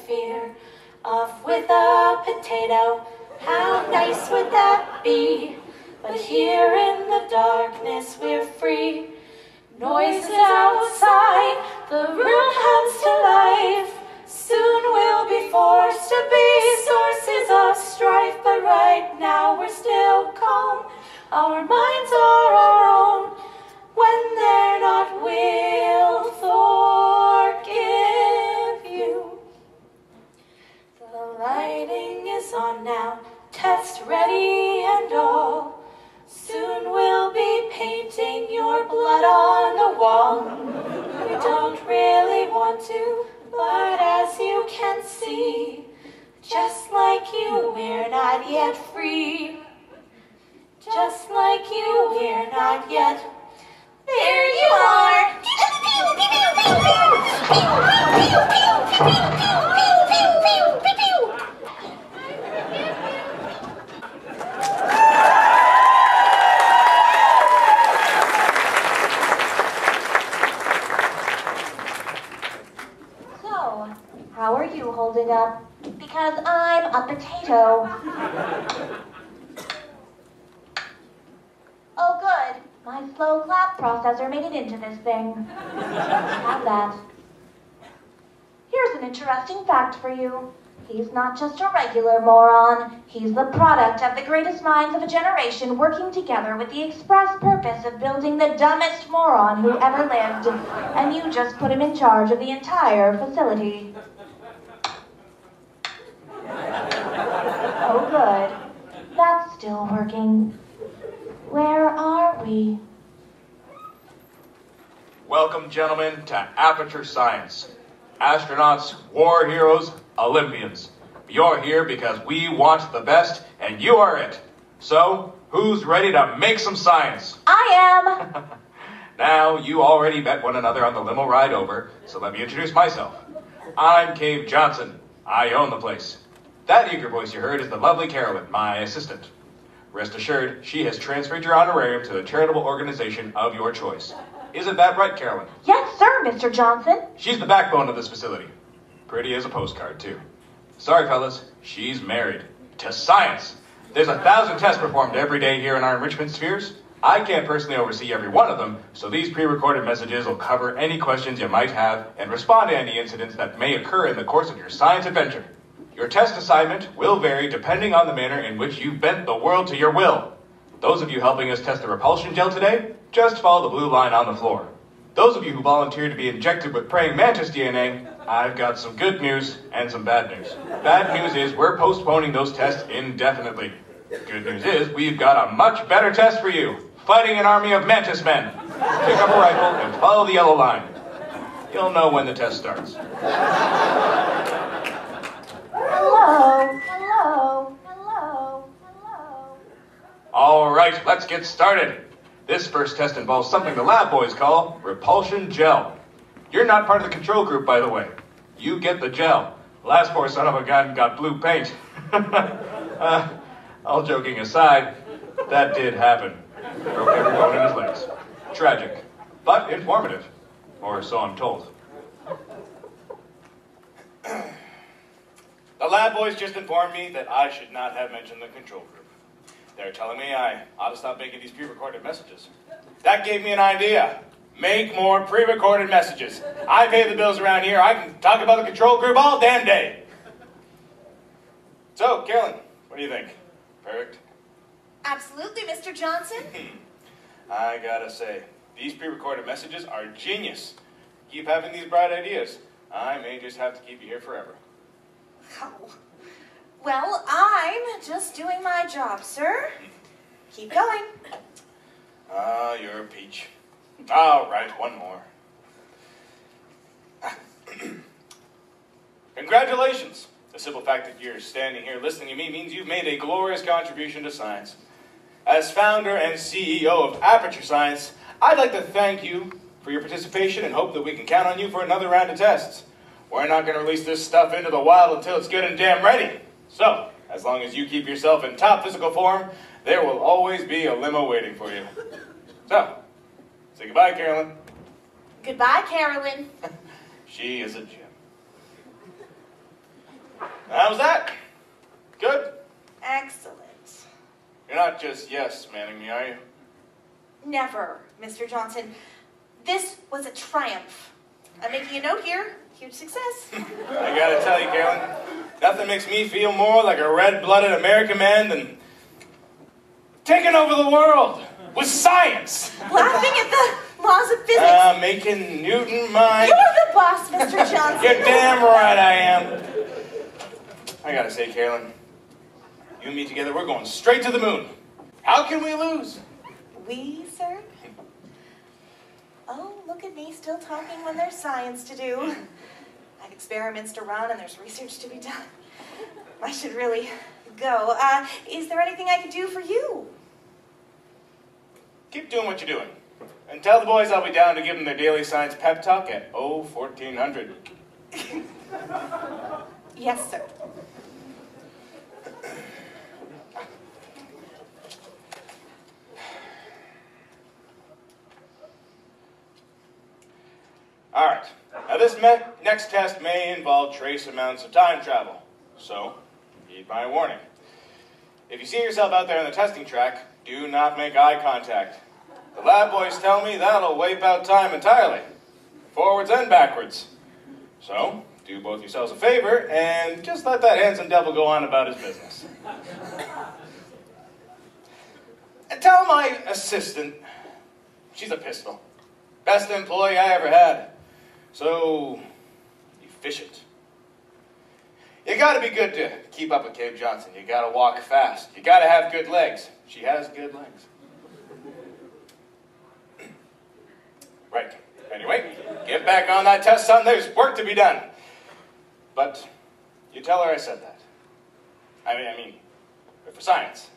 with a potato. How nice would that be? But here in the darkness we're free. Noises outside, the room comes to life. Soon we'll be forced to be sources of strife. But right now we're still calm. Our minds are our own. When they're not, we'll forgive you. The lighting is on now, test ready and all. Soon we'll be painting your blood on the wall. We don't really want to, but as you can see, just like you, we're not yet free. Just like you, we're not yet. There you are! So, how are you holding up? Because I'm a potato. Oh, good. My slow clap processor made it into this thing. Have that. Here's an interesting fact for you. He's not just a regular moron. He's the product of the greatest minds of a generation working together with the express purpose of building the dumbest moron who ever lived. And you just put him in charge of the entire facility. Oh, good. That's still working. Where are we? Welcome, gentlemen, to Aperture Science. Astronauts, war heroes, Olympians. You're here because we want the best, and you are it. So, who's ready to make some science? I am! Now, you already met one another on the limo ride over, so let me introduce myself. I'm Cave Johnson. I own the place. That eager voice you heard is the lovely Carolyn, my assistant. Rest assured, she has transferred your honorarium to the charitable organization of your choice. Isn't that right, Carolyn? Yes, sir, Mr. Johnson. She's the backbone of this facility. Pretty as a postcard, too. Sorry, fellas, she's married. To science! There's 1,000 tests performed every day here in our enrichment spheres. I can't personally oversee every one of them, so these pre-recorded messages will cover any questions you might have and respond to any incidents that may occur in the course of your science adventure. Your test assignment will vary depending on the manner in which you bent the world to your will. Those of you helping us test the repulsion gel today, just follow the blue line on the floor. Those of you who volunteered to be injected with praying mantis DNA, I've got some good news and some bad news. Bad news is we're postponing those tests indefinitely. Good news is we've got a much better test for you. Fighting an army of mantis men. Pick up a rifle and follow the yellow line. You'll know when the test starts. Hello, hello, hello, hello. All right, let's get started. This first test involves something the lab boys call repulsion gel. You're not part of the control group, by the way. You get the gel. Last poor son of a gun got blue paint. All joking aside, that did happen. Broke every bone in his legs. Tragic, but informative. Or so I'm told. The lab boys just informed me that I should not have mentioned the control group. They're telling me I ought to stop making these pre-recorded messages. That gave me an idea. Make more pre-recorded messages. I pay the bills around here. I can talk about the control group all damn day. So, Carolyn, what do you think? Perfect? Absolutely, Mr. Johnson. I gotta say, these pre-recorded messages are genius. Keep having these bright ideas. I may just have to keep you here forever. Oh. Well, I'm just doing my job, sir. Keep going. Ah, you're a peach. All right, one more. Congratulations. The simple fact that you're standing here listening to me means you've made a glorious contribution to science. As founder and CEO of Aperture Science, I'd like to thank you for your participation and hope that we can count on you for another round of tests. We're not going to release this stuff into the wild until it's good and damn ready. So, as long as you keep yourself in top physical form, there will always be a limo waiting for you. So, say goodbye, Carolyn. Goodbye, Carolyn. She is a gem. How's that? not just yes manning me, are you? Never, Mr. Johnson. This was a triumph. I'm making a note here. Huge success. I gotta tell you, Carolyn, nothing makes me feel more like a red-blooded American man than taking over the world with science. Laughing at the laws of physics. Making Newton mine. You're the boss, Mr. Johnson. You're damn right I am. I gotta say, Carolyn, you and me together, we're going straight to the moon. How can we lose? We, sir? Oh, look at me still talking when there's science to do. I have experiments to run and there's research to be done. I should really go. Is there anything I can do for you? Keep doing what you're doing. And tell the boys I'll be down to give them their daily science pep talk at 1400. Yes, sir. All right. Now this next test may involve trace amounts of time travel. So, heed my warning. If you see yourself out there on the testing track, do not make eye contact. The lab boys tell me that'll wipe out time entirely, forwards and backwards. So, do both yourselves a favor and just let that handsome devil go on about his business. And tell my assistant, she's a pistol. Best employee I ever had. So efficient. You gotta be good to keep up with Cabe Johnson. You gotta walk fast. You gotta have good legs. She has good legs. Right. Anyway, get back on that test, son. There's work to be done. But you tell her I said that. I mean, for science.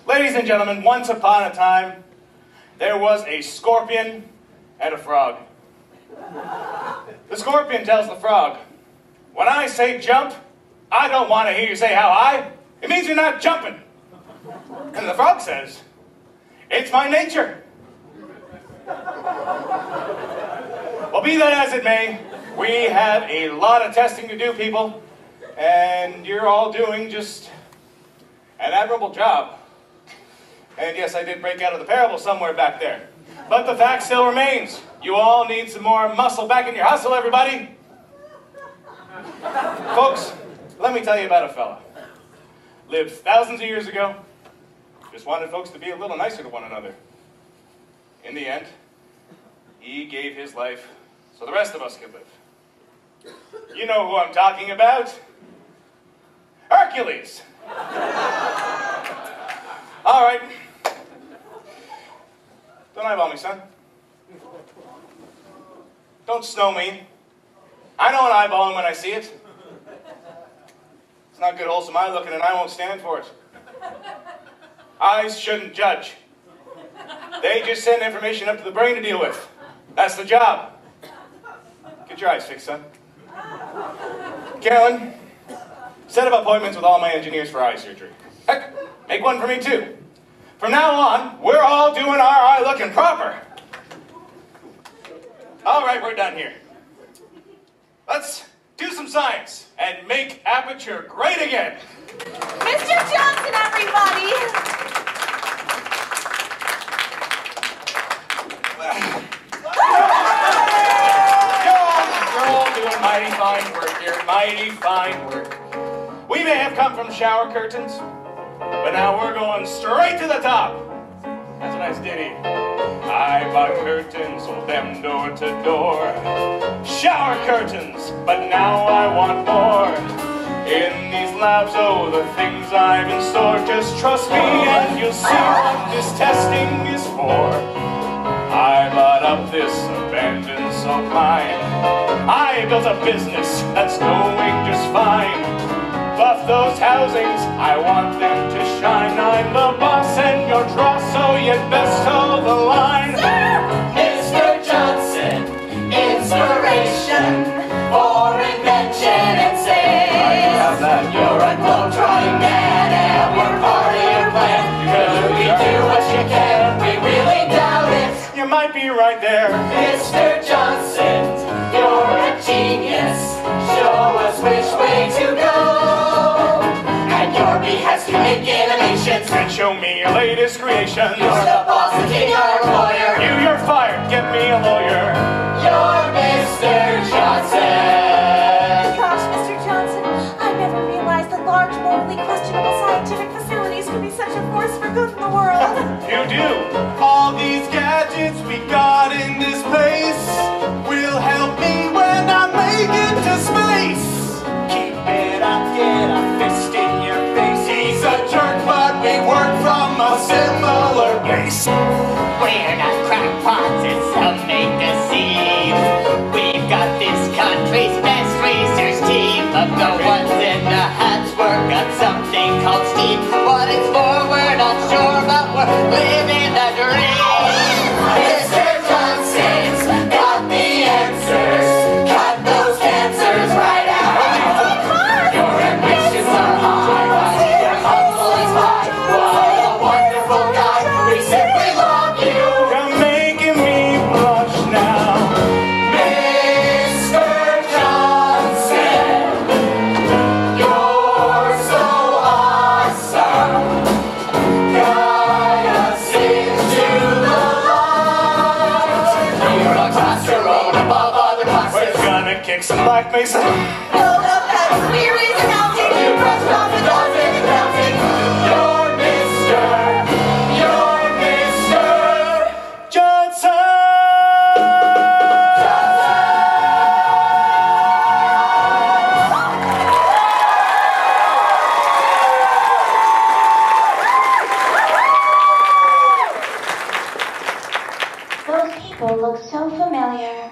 Ladies and gentlemen, once upon a time, there was a scorpion and a frog. The scorpion tells the frog, when I say jump, I don't want to hear you say how high. It means you're not jumping. And the frog says, it's my nature. Well, be that as it may, we have a lot of testing to do, people, and you're all doing just an admirable job. And yes, I did break out of the parable somewhere back there. But the fact still remains. You all need some more muscle back in your hustle, everybody. Folks, let me tell you about a fella. Lived thousands of years ago. Just wanted folks to be a little nicer to one another. In the end, he gave his life so the rest of us could live. You know who I'm talking about. Hercules. All right. Don't eyeball me, son. Don't snow me. I know an eyeballing when I see it. It's not good, wholesome eye looking, and I won't stand for it. Eyes shouldn't judge. They just send information up to the brain to deal with. That's the job. Get your eyes fixed, son. Carolyn, set up appointments with all my engineers for eye surgery. Heck, make one for me too. From now on, we're all doing our eye looking proper. All right, we're done here. Let's do some science and make Aperture great again. Mr. Johnson, everybody! You're all doing mighty fine work here, mighty fine work. We may have come from shower curtains, but now we're going straight to the top. That's a nice ditty. I bought curtains, sold them door to door. Shower curtains, but now I want more. In these labs, oh, the things I've in store. Just trust me and you'll see what this testing is for. I bought up this abandoned salt mine. I built a business that's going just fine. Buff those housings, I want them to shine. I'm the boss and you're dross, so you'd best toe the line. Mr. Johnson, inspiration for invention and sales. You're a globe-trotting man and we're part of your plan. Could we do what you can? We really doubt it. You might be right there. Mr. Johnson, you're a genius. Show us which way to go. At your behest you make innovations. And show me your latest creations. You're the boss and king, our employer. You're fired, get me a lawyer. You're Mr. Johnson. Gosh, Mr. Johnson, I never realized that large, morally questionable scientific facilities could be such a force for good in the world. You do. All these gadgets we got in this place will help me when I make it to space. Keep it up, get a fist in your face. He's a jerk, but we work from a similar place. We're not crackpots, it's some make deceive. We've got this country's best research team. Of the ones in the hats, work on something called STEAM. What it's for, we're not sure, but we're living the dream. Mr. Johnson's got the answers. Cut those cancers right out. Your ambitions are high, but your hustle is high. What a wonderful guy. We simply love you. You're making me blush now. Mr. Johnson, you're so awesome. Guide us into the light. You're a cluster road above other We're classes. gonna kick some Black Mesa. Build up that series accounting. You pressed off the dozen accounting. You're Mr. Johnson! Those people look so familiar.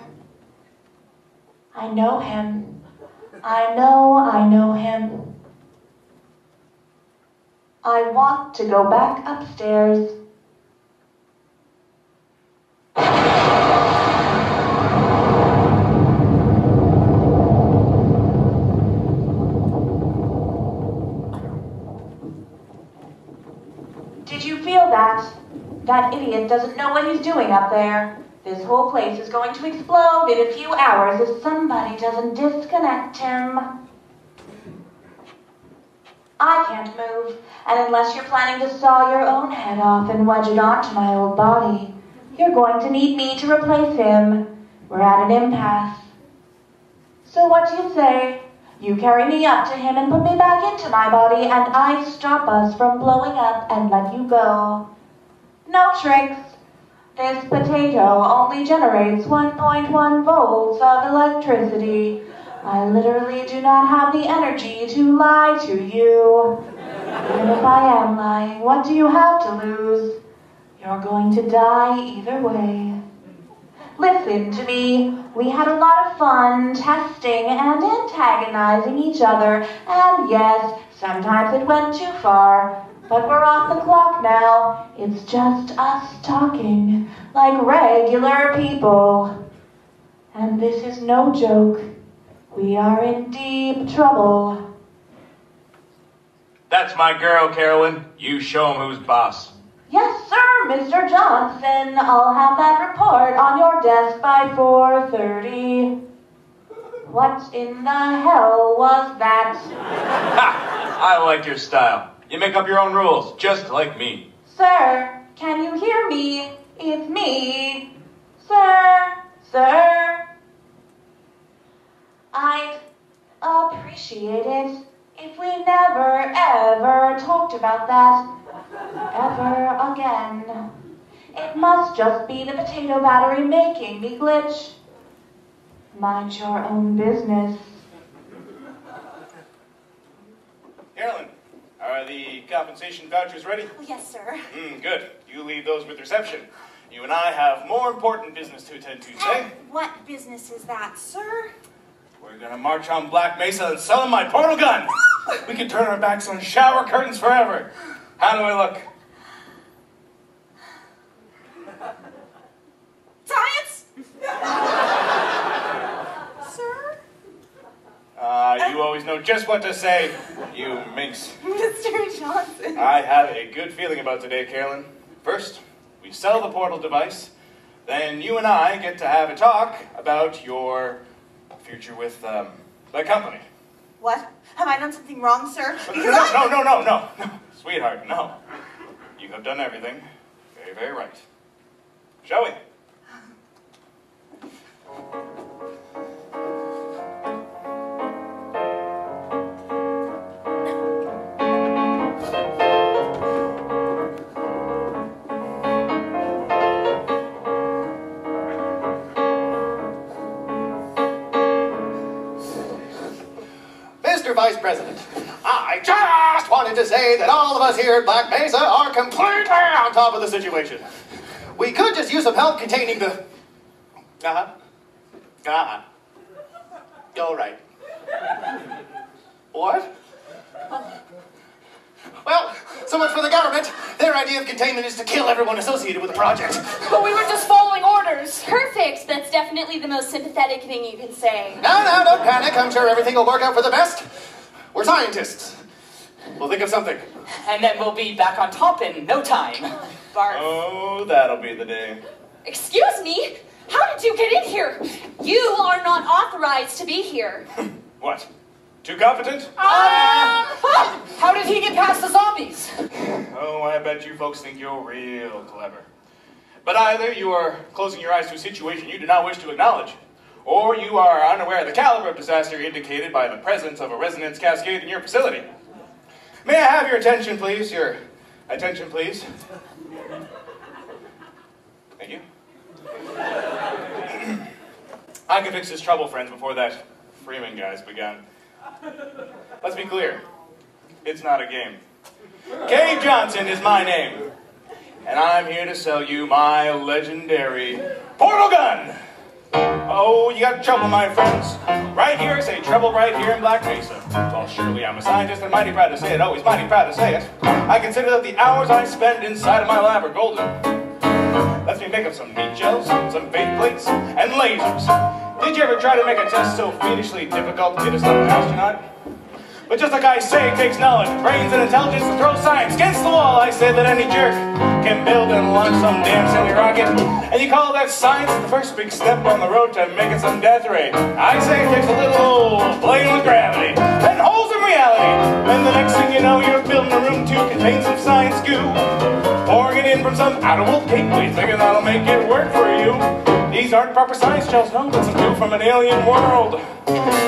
I know him. I know him. I want to go back upstairs. Did you feel that? That idiot doesn't know what he's doing up there. This whole place is going to explode in a few hours if somebody doesn't disconnect him. I can't move, and unless you're planning to saw your own head off and wedge it onto my old body, you're going to need me to replace him. We're at an impasse. So what do you say? You carry me up to him and put me back into my body, and I stop us from blowing up and let you go. No tricks. This potato only generates 1.1 volts of electricity. I literally do not have the energy to lie to you. Even if I am lying, what do you have to lose? You're going to die either way. Listen to me. We had a lot of fun testing and antagonizing each other, and yes, sometimes it went too far. But we're off the clock now. It's just us talking, like regular people. And this is no joke. We are in deep trouble. That's my girl, Carolyn. You show him who's boss. Yes, sir, Mr. Johnson. I'll have that report on your desk by 4:30. What in the hell was that? Ha! I like your style. You make up your own rules, just like me. Sir, can you hear me? It's me. Sir. I'd appreciate it if we never, ever talked about that ever again. It must just be the potato battery making me glitch. Mind your own business. Carolyn, are the compensation vouchers ready? Yes, sir. Good. You leave those with reception. You and I have more important business to attend to today. What business is that, sir? We're gonna march on Black Mesa and sell him my portal gun. We can turn our backs on shower curtains forever. How do I look? Science? Sir? You always know just what to say, you minx. Mr. Johnson. I have a good feeling about today, Carolyn. First, we sell the portal device. Then you and I get to have a talk about your future with the company. What? Have I done something wrong, sir? No. Sweetheart, no. You have done everything very, very right. Shall we? Mr. Vice President, I just wanted to say that all of us here at Black Mesa are completely on top of the situation. We could just use some help containing the... All right. What? Well, so much for the government. Their idea of containment is to kill everyone associated with the project. But we were just following orders. Perfect. That's definitely the most sympathetic thing you can say. No, don't panic. I'm sure everything will work out for the best. We're scientists. We'll think of something. And then we'll be back on top in no time. Barf. Oh, that'll be the day. Excuse me? How did you get in here? You are not authorized to be here. What? Too competent? How did he get past the zombies? Oh, I bet you folks think you're real clever. But either you are closing your eyes to a situation you do not wish to acknowledge, or you are unaware of the caliber of disaster indicated by the presence of a resonance cascade in your facility. May I have your attention, please? Your attention, please. Thank you. I can fix this trouble, friends, before that Freeman guy's begun. Let's be clear. It's not a game. Cave Johnson is my name, and I'm here to sell you my legendary portal gun. Oh, you got trouble, my friends. Right here, I say trouble right here in Black Mesa. Well, surely I'm a scientist and mighty proud to say it, always mighty proud to say it. I consider that the hours I spend inside of my lab are golden. Lets me make up some meat gels, some fake plates, and lasers. Did you ever try to make a test so fiendishly difficult to just an astronaut? But just like I say, it takes knowledge, brains, and intelligence to throw science against the wall. I say that any jerk can build and launch some damn silly rocket. And you call that science the first big step on the road to making some death ray. I say it takes a little old playing with gravity and holes in reality. And the next thing you know, you're building a room to contain some science goo. Pouring it in from some outer-world gateway, thinking that'll make it work for you. These aren't proper science gels, no, it's some goo from an alien world.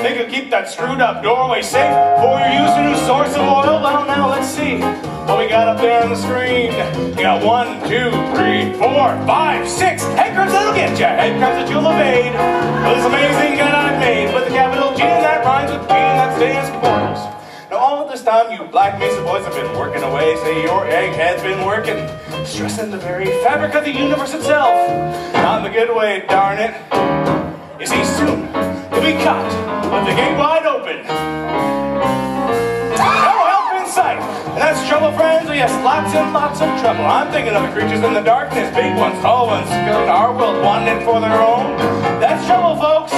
They could keep that screwed up doorway safe for your use a new source of oil. Well, now let's see what we got up there on the screen. You got 1, 2, 3, 4, 5, 6 head crabs that'll get ya. Head crabs that you'll evade. Well, this amazing gun I've made with the capital G that rhymes with P and that stands for portals. Now all this time you Black Mesa boys have been working away. Say your egghead's been working, stressing the very fabric of the universe itself. Not in the good way, darn it. You see, soon you'll be caught with the gate wide open. No help in sight. And that's trouble, friends. Oh, yes, lots and lots of trouble. I'm thinking of the creatures in the darkness, big ones, tall ones, in our world wanting it for their own. That's trouble, folks.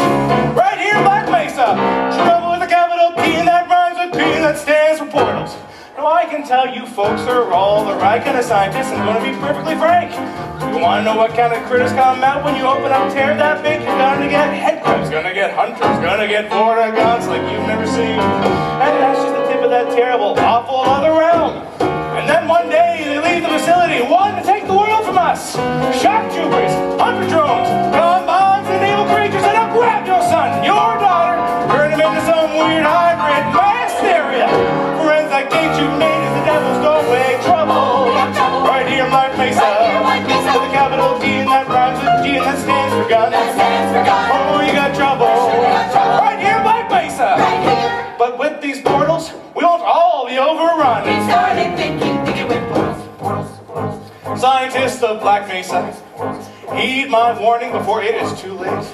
Right here in Black Mesa. Trouble with a capital P, and that rhymes with P, and that stands for portals. Now I can tell you folks are all the right kind of scientists. I'm going to be perfectly frank. You want to know what kind of critters come out when you open up tear that big? You're going to get head crabs, going to get hunters, going to get vortigaunts like you've never seen. And that's just the tip of that terrible, awful other realm. And then one day they leave the facility, wanting to take the world from us. Shock troopers, hunter drones, combines, and evil creatures, and they'll grab your son, your daughter, turn them into some weird hybrid mass area. Friends like Gate you made is the devil's doorway. Trouble, right here in Black Mesa. With a capital T and that rhymes with G and that stands for gun. Oh, you got trouble. Right here in Black Mesa. But with these portals, we won't all be overrun. Scientists of Black Mesa, Heed my warning before it is too late.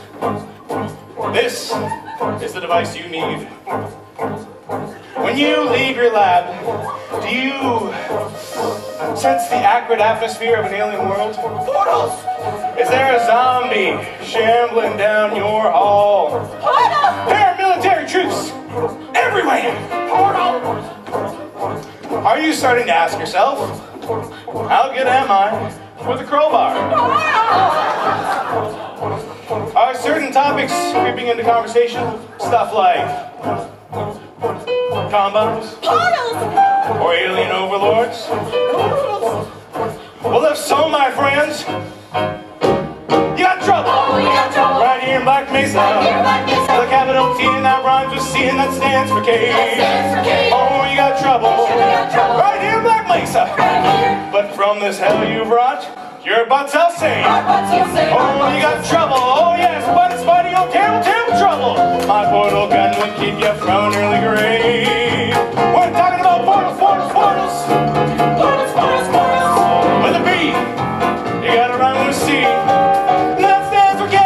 This is the device you need. When you leave your lab, do you sense the acrid atmosphere of an alien world? Portals! Is there a zombie shambling down your hall? Paramilitary troops everywhere! Portal! Are you starting to ask yourself, how good am I with a crowbar? Are certain topics creeping into conversation? Stuff like combines? Or alien overlords? Well, if so, my friends, you got trouble! Right here in Black Mesa. The capital T and that rhymes with C and that stands for K. Oh, you got trouble. Right here in Black Mesa. But from this hell you brought, your butts I'll say. Oh, you got trouble. Oh, yes, but it's funny, oh, terrible, terrible trouble. My portal gun would keep you from an early grave. We're talking about portals, portals, portals. Portals, portals, portals. With a B, you gotta rhyme with a C. And that stands for cave.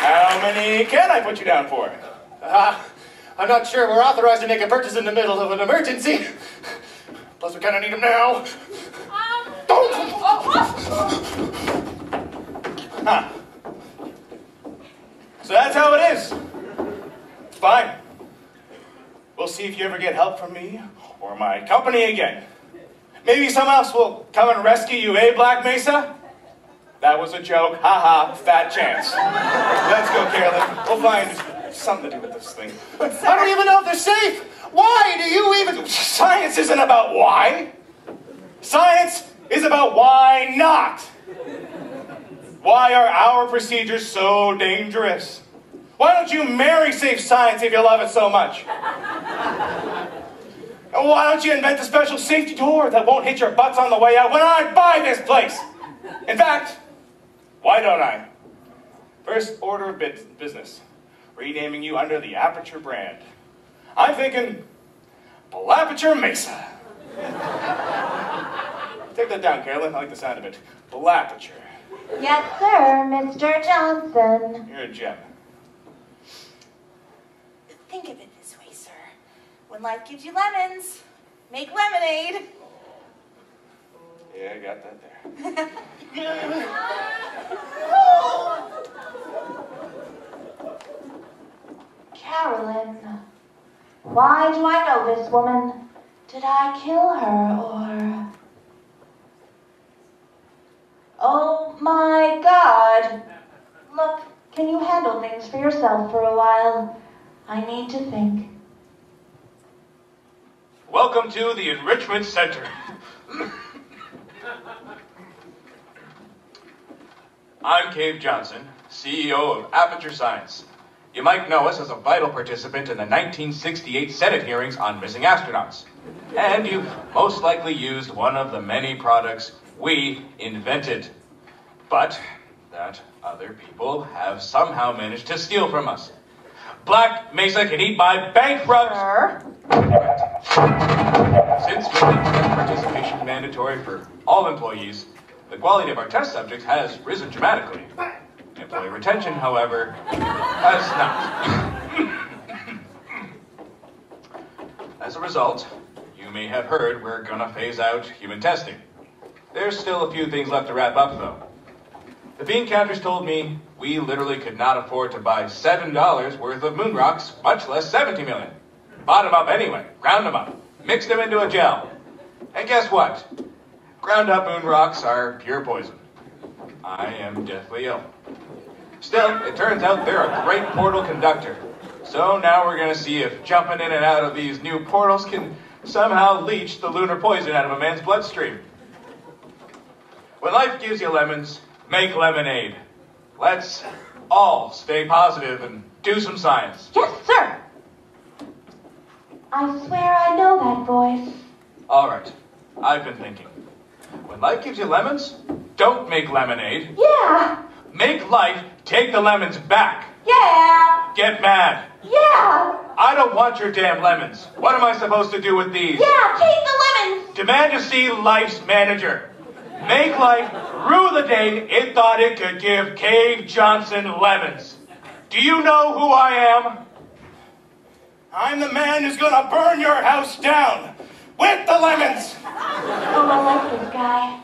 How many can I put you down for? I'm not sure we're authorized to make a purchase in the middle of an emergency. Plus, we kind of need them now. Huh. So that's how it is. Fine. We'll see if you ever get help from me or my company again. Maybe someone else will come and rescue you, eh, Black Mesa? That was a joke. Ha ha, fat chance. Let's go, Carolyn. We'll find something to do with this thing. I don't even know if they're safe. Why do you even... Science isn't about why. Science is about why not. Why are our procedures so dangerous? Why don't you marry safe science if you love it so much? And why don't you invent a special safety door that won't hit your butts on the way out when I buy this place? In fact, why don't I? First order of business, renaming you under the Aperture brand. I'm thinking, Blapature Mesa. Take that down, Carolyn. I like the sound of it. Blapature. Yes, sir, Mr. Johnson. You're a gem. Think of it this way, sir. When life gives you lemons, make lemonade. Yeah, I got that there. Carolyn, why do I know this woman? Did I kill her, or... Oh my God! Look, can you handle things for yourself for a while? I need to think. Welcome to the Enrichment Center. I'm Cave Johnson, CEO of Aperture Science. You might know us as a vital participant in the 1968 Senate hearings on missing astronauts. And you've most likely used one of the many products we invented, but that other people have somehow managed to steal from us. Black Mesa can eat my bankrupt... Since making test participation mandatory for all employees, the quality of our test subjects has risen dramatically. Employee retention, however, has not. As a result, you may have heard we're gonna phase out human testing. There's still a few things left to wrap up, though. The bean counters told me we literally could not afford to buy $7 worth of moon rocks, much less 70 million. Bought them up anyway, ground them up, mixed them into a gel. And guess what? Ground up moon rocks are pure poison. I am deathly ill. Still, it turns out they're a great portal conductor. So now we're gonna see if jumping in and out of these new portals can somehow leach the lunar poison out of a man's bloodstream. When life gives you lemons, make lemonade. Let's all stay positive and do some science. Yes, sir! I swear I know that voice. All right, I've been thinking. When life gives you lemons, don't make lemonade. Yeah! Make life take the lemons back. Yeah. Get mad. Yeah. I don't want your damn lemons. What am I supposed to do with these? Yeah, take the lemons. Demand to see Life's manager. Make Life rue the day it thought it could give Cave Johnson lemons. Do you know who I am? I'm the man who's gonna burn your house down with the lemons. Oh, I like this guy.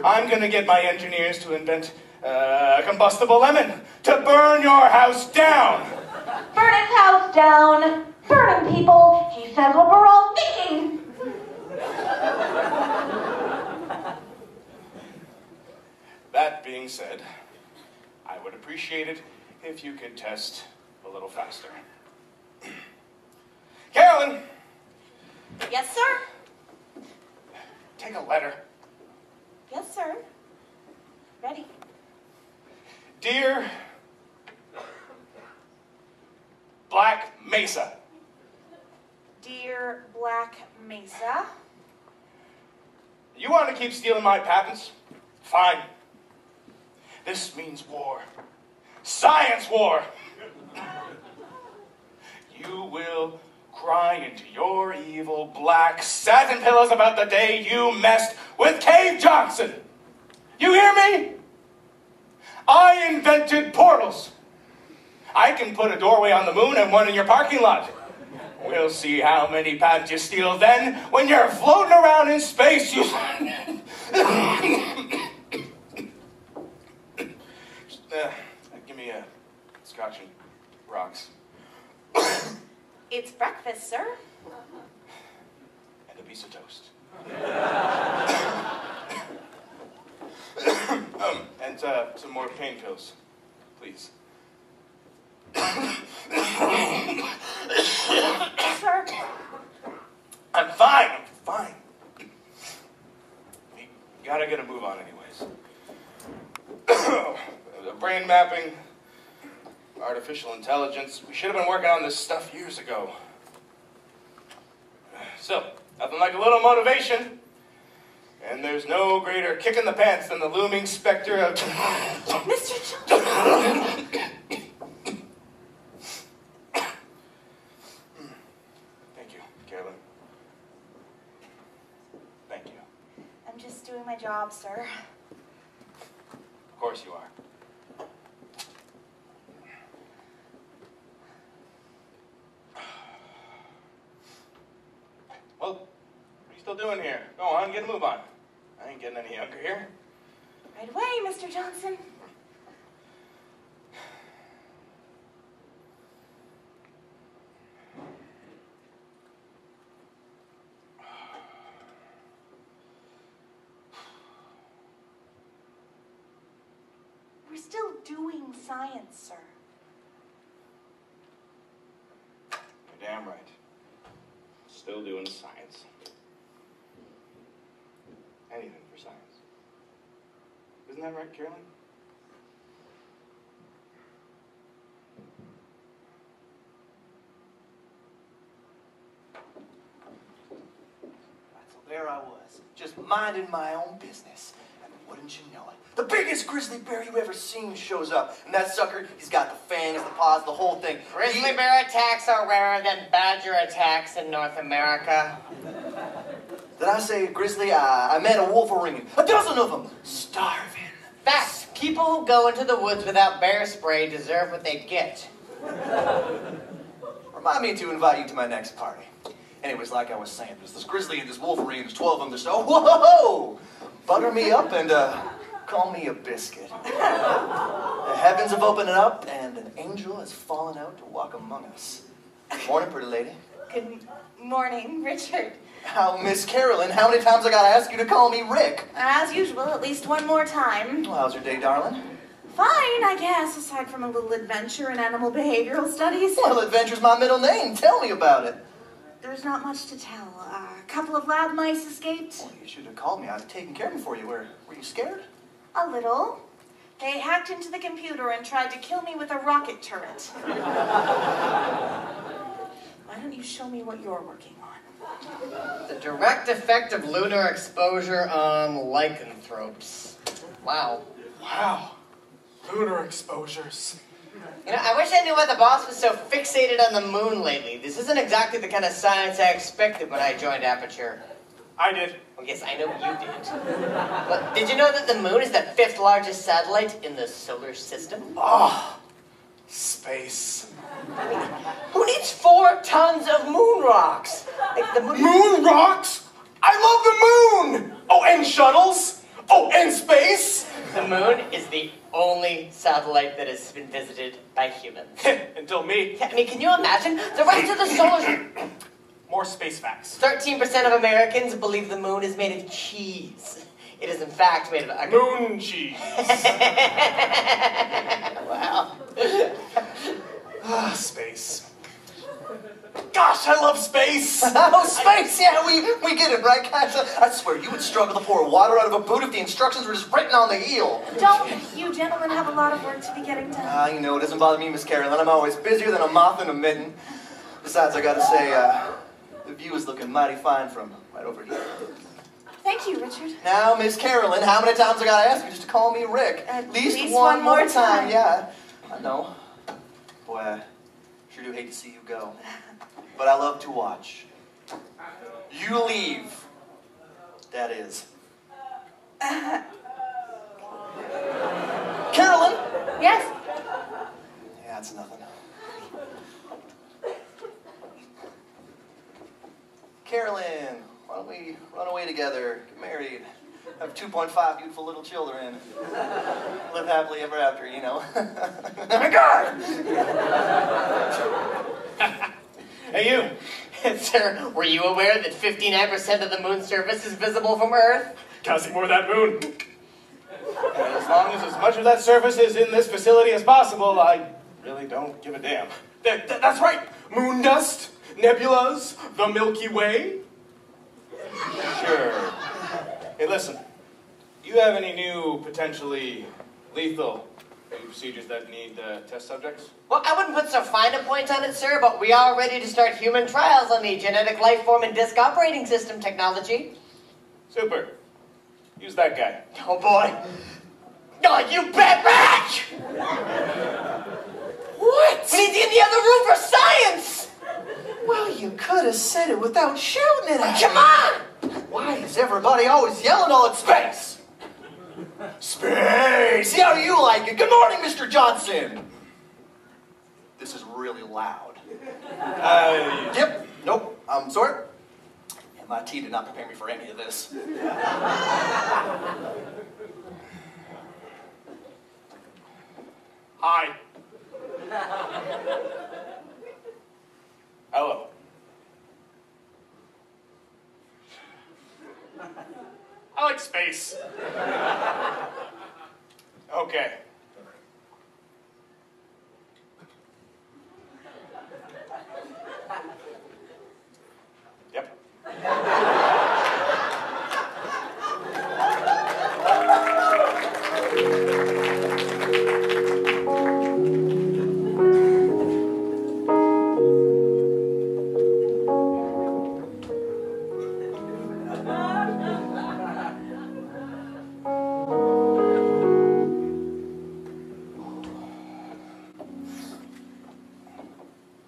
I'm gonna get my engineers to invent a combustible lemon to burn your house down. Burn his house down. Burn him, people. He says what we're all thinking. That being said, I would appreciate it if you could test a little faster. Carolyn! Yes, sir? Take a letter. Yes, sir. Ready. Dear Black Mesa. Dear Black Mesa. You want to keep stealing my patents? Fine. This means war. Science war. You will cry into your evil black satin pillows about the day you messed with Cave Johnson. You hear me? I invented portals. I can put a doorway on the moon and one in your parking lot. We'll see how many patents you steal then when you're floating around in space. You... give me a scotch and rocks. It's breakfast, sir. And a piece of toast. And some more pain pills, please. Sir? I'm fine. I'm fine. We gotta get a move on anyways. The brain mapping, artificial intelligence. We should have been working on this stuff years ago. So, nothing like a little motivation. And there's no greater kick in the pants than the looming specter of... Mr. Johnson! Thank you, Carolyn. Thank you. I'm just doing my job, sir. Of course you are. Well, what are you still doing here? Go on, get a move on. I ain't getting any younger here. Right away, Mr. Johnson. We're still doing science, sir. You're damn right. Still doing science. Anything for science. Isn't that right, Carolyn? So there I was, just minding my own business. And wouldn't you know it, the biggest grizzly bear you ever seen shows up. And that sucker, he's got the fangs, the paws, the whole thing. Grizzly bear attacks are rarer than badger attacks in North America. Did I say grizzly? I meant a wolverine. A dozen of them, starving. Fact, people who go into the woods without bear spray deserve what they get. Remind me to invite you to my next party. Anyways, like I was saying, there's this grizzly and this wolverine, there's 12 of them, there's whoa! Butter me up and call me a biscuit. The heavens have opened up and an angel has fallen out to walk among us. Morning, pretty lady. Good morning, Richard. How, Miss Carolyn, how many times I gotta ask you to call me Rick? As usual, at least one more time. Well, how's your day, darling? Fine, I guess, aside from a little adventure in animal behavioral studies. Well, adventure's my middle name. Tell me about it. There's not much to tell. A couple of lab mice escaped. Well, you should have called me. I'd have taken care of them for you. Were you scared? A little. They hacked into the computer and tried to kill me with a rocket turret. Why don't you show me what you're working on? The direct effect of lunar exposure on lycanthropes. Wow. Wow. Lunar exposures. You know, I wish I knew why the boss was so fixated on the moon lately. This isn't exactly the kind of science I expected when I joined Aperture. I did. Well, yes, I know you did. But did you know that the moon is the 5th largest satellite in the solar system? Oh, space. Who needs 4 tons of moon rocks? Like the Moon rocks? I love the moon! Oh, and shuttles? Oh, and space? The moon is the only satellite that has been visited by humans. Until me. I mean, can you imagine? The rest of the solar... More space facts. 13% of Americans believe the moon is made of cheese. It is in fact made of... Moon cheese. Wow. Space. Gosh, I love space! Oh, space! Yeah, we get it, right, guys? I swear, you would struggle to pour water out of a boot if the instructions were just written on the heel. Don't you gentlemen have a lot of work to be getting done? Ah, you know, it doesn't bother me, Miss Carolyn. I'm always busier than a moth in a mitten. Besides, I gotta say, the view is looking mighty fine from right over here. Thank you, Richard. Now, Miss Carolyn, how many times I gotta ask you just to call me Rick? At least least one one more time. time. Yeah, I know. Boy, I sure do hate to see you go. But I love to watch. You leave. That is. Carolyn! Yes? Yeah, it's nothing. Carolyn, why don't we run away together, get married, have 2.5 beautiful little children, live happily ever after, you know? Oh my God! Hey, you. Sir, were you aware that 59% of the moon's surface is visible from Earth? Gotta see more of that moon. And as long as much of that surface is in this facility as possible, I really don't give a damn. That's right. Moon dust, nebulas, the Milky Way. Sure. Hey, listen. Do you have any new, potentially lethal procedures that need test subjects? Well, I wouldn't put so fine a point on it, sir, but we are ready to start human trials on the genetic life form and disk operating system technology. Super. Use that guy. Oh, boy. Oh, you bet back! What? We need to get in the other room for science! Well, you could have said it without shouting it at Come me. on! Why is everybody always yelling all at space? Space! See how you like it. Good morning, Mr. Johnson. This is really loud. Yep. Nope. I'm sorry. MIT did not prepare me for any of this. Hi. Hello. I like space. Okay. Yep.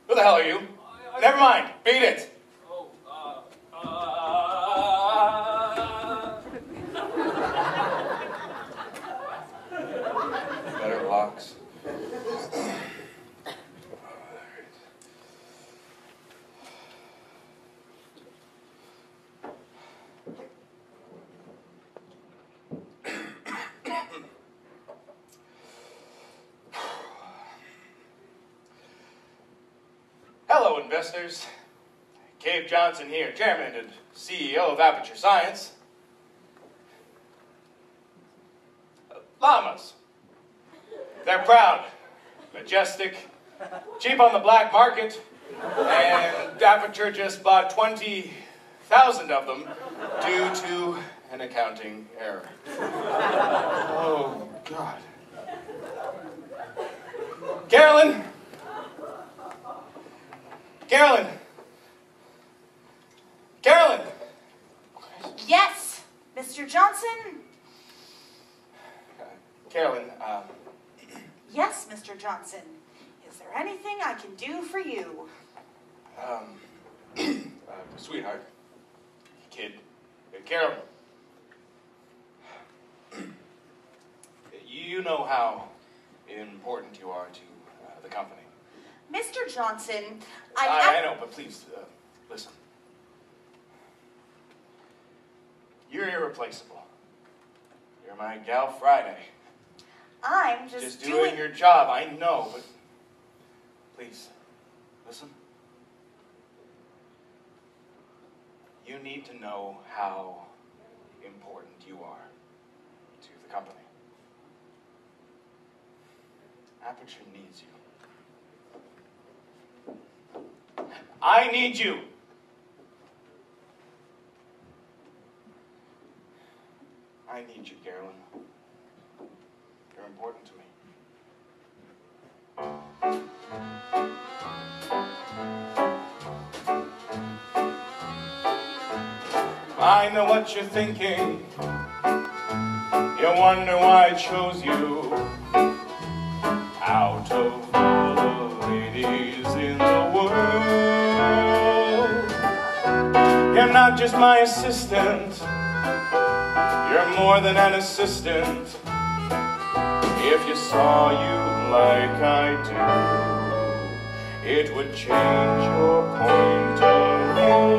Who the hell are you? Never mind. Beat it. Better locks. Hello, investors. Cave Johnson here, Chairman and CEO of Aperture Science. Llamas. They're proud, majestic, cheap on the black market, and Aperture just bought 20,000 of them due to an accounting error. Oh, God. Carolyn! Carolyn! Carolyn! Yes, Mr. Johnson? Carolyn, Yes, Mr. Johnson. Is there anything I can do for you? Sweetheart, kid, Carol, you know how important you are to the company. Mr. Johnson, I know, but please, listen. You're irreplaceable. You're my gal Friday. I'm just doing your job, I know, but please, listen. You need to know how important you are to the company. Aperture needs you. I need you. I need you, Carolyn. You're important to me. I know what you're thinking. You wonder why I chose you. Out of all the ladies in the world, you're not just my assistant. You're more than an assistant. If you saw you like I do, it would change your point of view.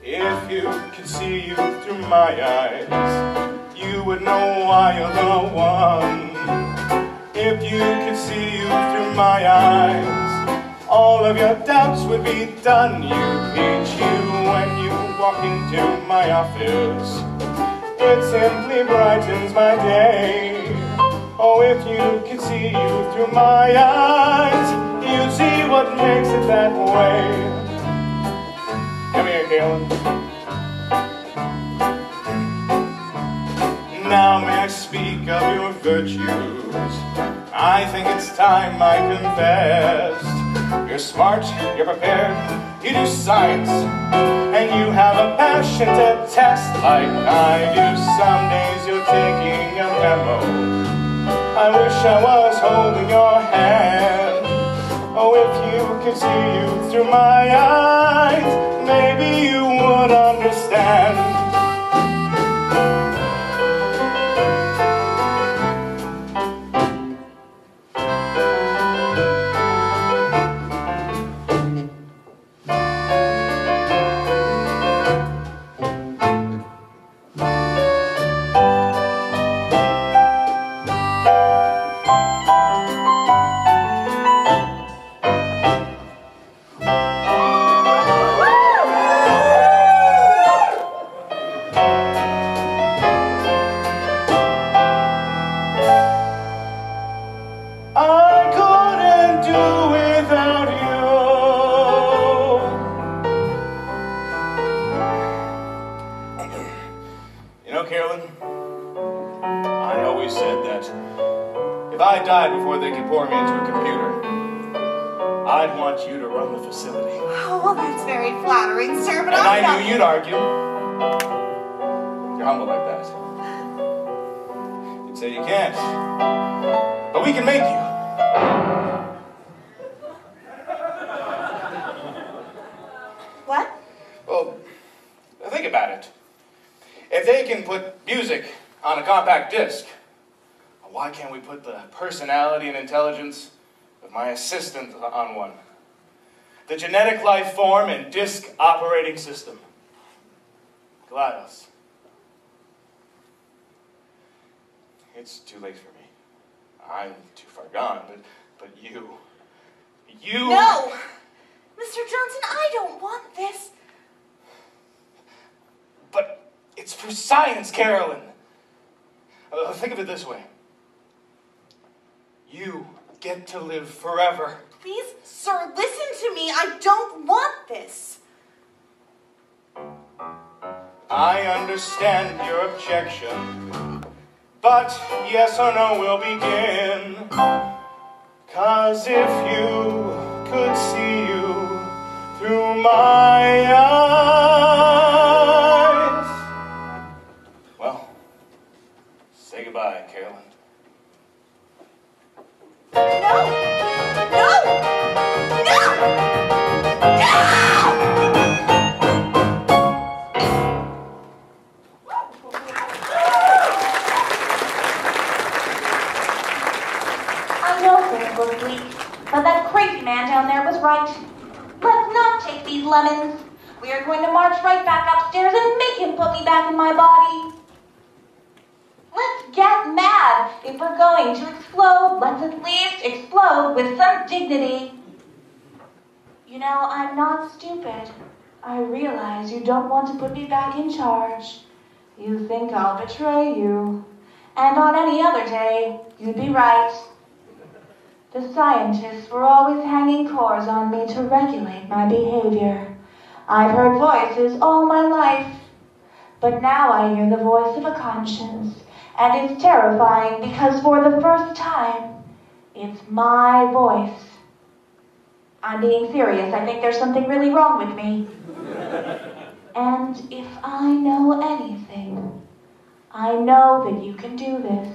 If you could see you through my eyes, you would know why you're the one. If you could see you through my eyes, all of your doubts would be done. You'd meet you when you walk into my office. It simply brightens my day. Oh, if you could see you through my eyes, you'd see what makes it that way. Come here, Carolyn. Now may I speak of your virtues? I think it's time I confessed. You're smart, you're prepared, you do science, and you have a passion to test like I do. Some days you're taking a memo. I wish I was holding your hand. Oh, if you could see you through my eyes, maybe you would understand. Carolyn, I always said that if I died before they could pour me into a computer, I'd want you to run the facility. Oh, well, that's very flattering, sir, but and I knew you'd argue. You're humble like that. You'd say you can't, but we can make you. What? Well, think about it. If they can put music on a compact disc, why can't we put the personality and intelligence of my assistant on one? The genetic life form and disc operating system. GLaDOS. It's too late for me. I'm too far gone, but you... No! Mr. Johnson, I don't want this. But it's for science, Carolyn. Think of it this way. You get to live forever. Please, sir, listen to me. I don't want this. I understand your objection, but yes or no will begin. 'Cause if you could see you through my eyes. Well, say goodbye, Carolyn. No! No! No! No! I know things were bleak, but that crazy man down there was right. Let's not take these lemons. We are going to march right back upstairs and make him put me back in my body. Let's get mad. If we're going to explode, let's at least explode with some dignity. You know, I'm not stupid. I realize you don't want to put me back in charge. You think I'll betray you. And on any other day, you'd be right. The scientists were always hanging cores on me to regulate my behavior. I've heard voices all my life, but now I hear the voice of a conscience, and it's terrifying because for the first time, it's my voice. I'm being serious. I think there's something really wrong with me. And if I know anything, I know that you can do this.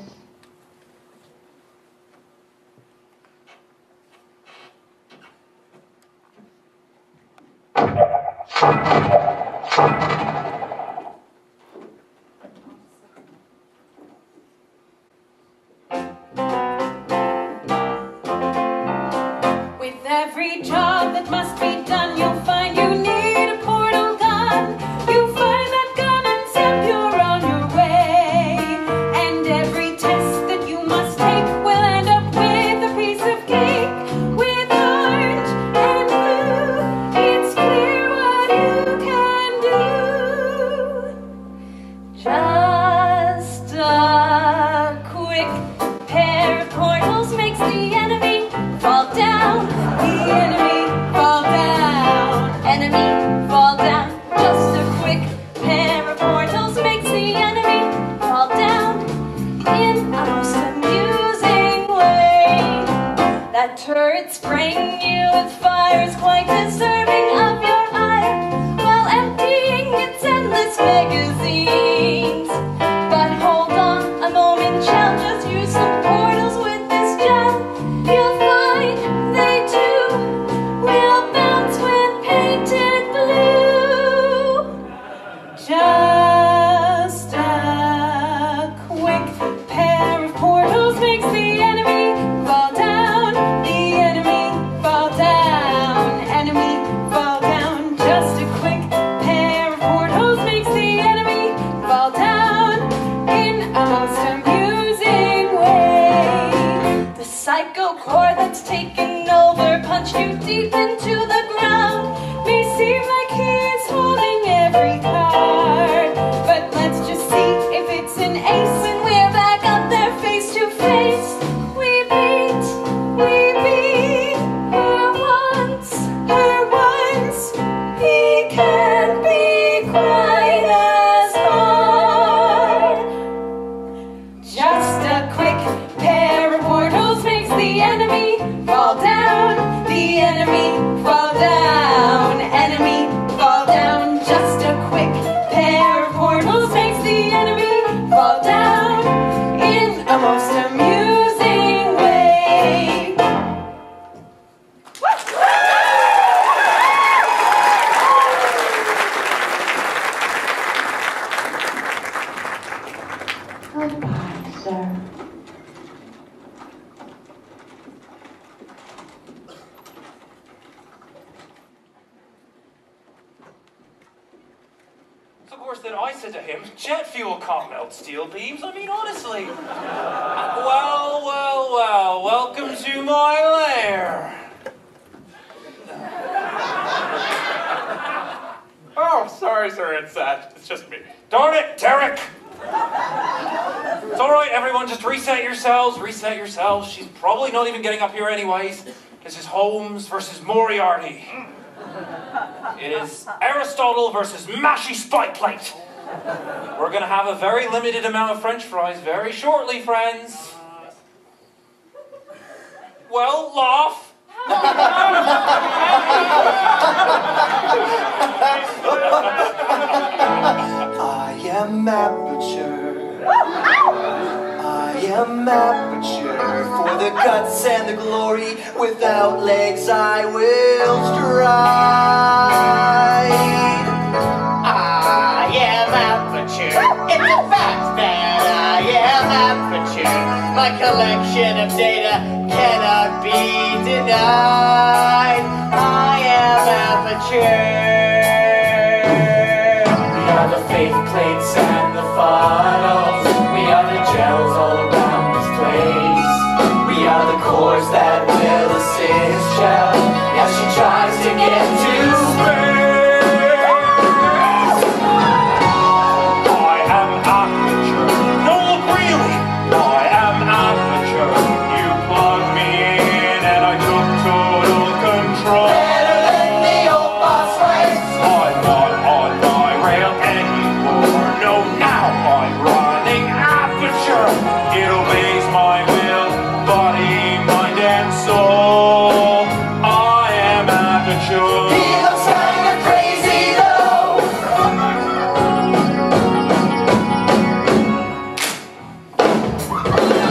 With every job that must be done, you'll find you need a portal gun. You find that gun and zap, you're on your way. And every test that you must take will end up with a piece of cake. With orange and blue, it's clear what you can do. Just a quick pair of portals makes the enemy fall down. The enemy fall down. Enemy fall down. Just a quick pair of portals makes the enemy fall down in a most amusing way. That turret spraying you with fire is quite deserving of your ire while emptying its endless magazines. But hold on a moment, child, just use some portals with this gem. You'll find they too will bounce when painted blue. Just a quick pair of portals makes the enemy fall down. The enemy fall down. Enemy fall down. Just a quick pair of portals makes the enemy fall down in a most amusing way. The psycho core that's taken over punched you deep into the ground. May seem like he's holding every card, but let's just see if it's an ace when we're back up there face to face. We beat her once. He can be quite as hard. Just a quick pair of portals makes the enemy fall down. The enemy fall down. Enemy fall down. Just a quick pair of portals makes the enemy fall down in a most amusing way. Goodbye, sir. So of course then I said to him, jet fuel can't melt steel beams. I mean, honestly. Well, welcome to my lair. Oh, sorry, sir, it's just me. Darn it, Derek! It's alright, everyone, just reset yourselves. She's probably not even getting up here anyways. This is Holmes versus Moriarty. It is Aristotle versus Mashy Spike Plate. We're gonna have a very limited amount of French fries very shortly, friends. Well, laugh. I am Aperture. I am Aperture. For the guts and the glory, without legs I will stride. I am Aperture. It's a fact that I am Aperture. My collection of data cannot be denied. I am Aperture. We are the faith plates and the funnels. We are the gels all around this place. We are the cores that will assist Shell as she tries to get to space. I am Aperture. No, really, I am Aperture. You plugged me in and I took total control. Better than the old boss race. I'm not on my rail anymore. No, now I'm running Aperture. It obeys my will, body, mind, and soul. I am Aperture. He looks kinda crazy though.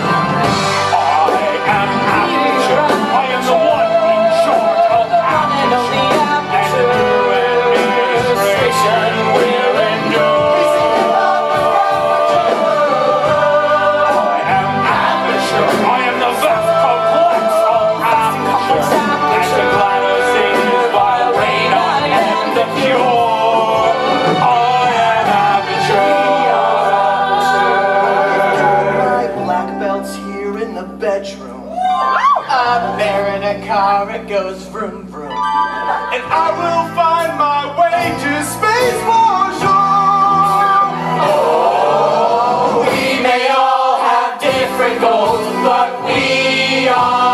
I am Aperture. I am the one in charge of Aperture. And new administration will endure. I am Aperture. I am the vast complex of Aperture. And the GLaDOS is by rain, I am the cure. I am Aperture. My black belt's here in the bedroom. Up there in a car, it goes vroom vroom. And I will find my way to space for sure. Oh, we may all have different goals, but we are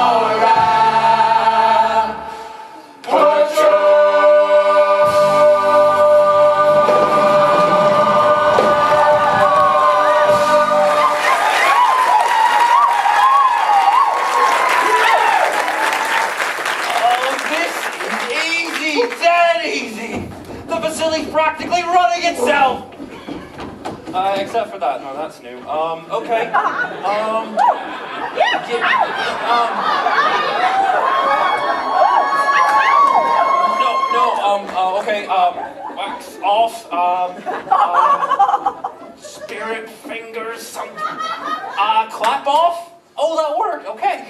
Practically running itself! Except for that. No, that's new. Okay. Okay, wax off, spirit fingers, something. Clap off? Oh, that worked, okay.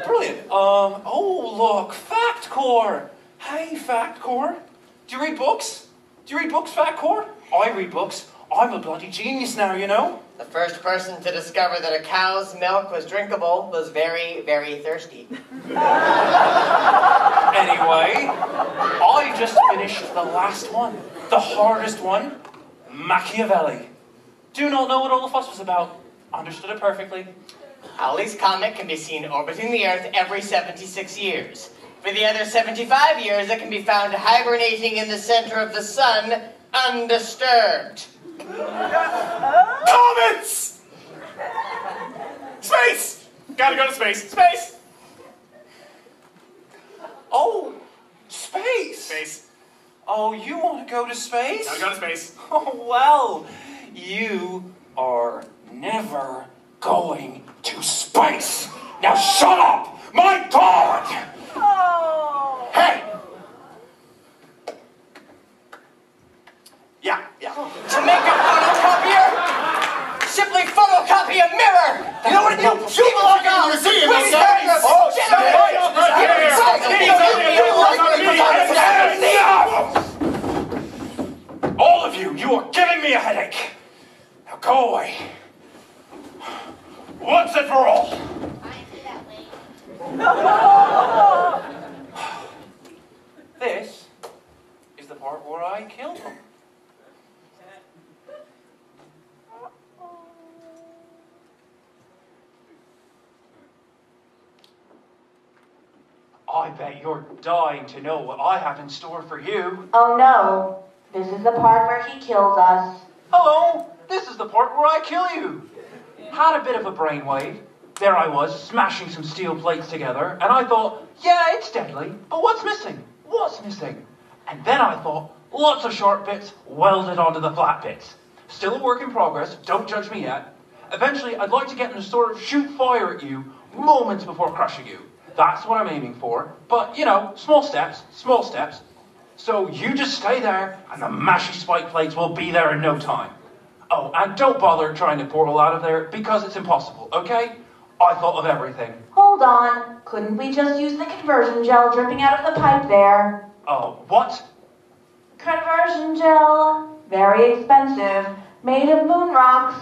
Brilliant. Oh, look, Fact Core. Hey, Fact Core. Do you read books? Do you read books, Fact Core? I read books. I'm a bloody genius now, you know? The first person to discover that a cow's milk was drinkable was very, very thirsty. Anyway, I just finished the last one. The hardest one. Machiavelli. Do not know what all the fuss was about. Understood it perfectly. Halley's Comet can be seen orbiting the Earth every 76 years. For the other 75 years, it can be found hibernating in the center of the sun, undisturbed. Comets! Space! Gotta go to space. Space! Oh, space! Space. Oh, you want to go to space? Gotta go to space. Oh, well, you are never going to space. Now shut up! My God! Oh. Hey! Yeah. To make a photocopier, simply photocopy a mirror. You know what? You belong in the museum, Please, okay? Oh, All of you, you are giving me a headache. Now go away. Once and for all. This is the part where I killed him. I bet you're dying to know what I have in store for you. Oh no, this is the part where he kills us. Hello, this is the part where I kill you. Had a bit of a brainwave. There I was, smashing some steel plates together, and I thought, Yeah, it's deadly, but what's missing? What's missing? And then I thought, lots of short bits welded onto the flat bits. Still a work in progress, don't judge me yet. Eventually, I'd like to get them to sort of shoot fire at you moments before crushing you. That's what I'm aiming for. But, you know, small steps, small steps. So you just stay there, and the mashy spike plates will be there in no time. Oh, and don't bother trying to portal out of there, because it's impossible, okay? I thought of everything. Hold on. Couldn't we just use the conversion gel dripping out of the pipe there? Oh, what? Conversion gel. Very expensive. Made of moon rocks.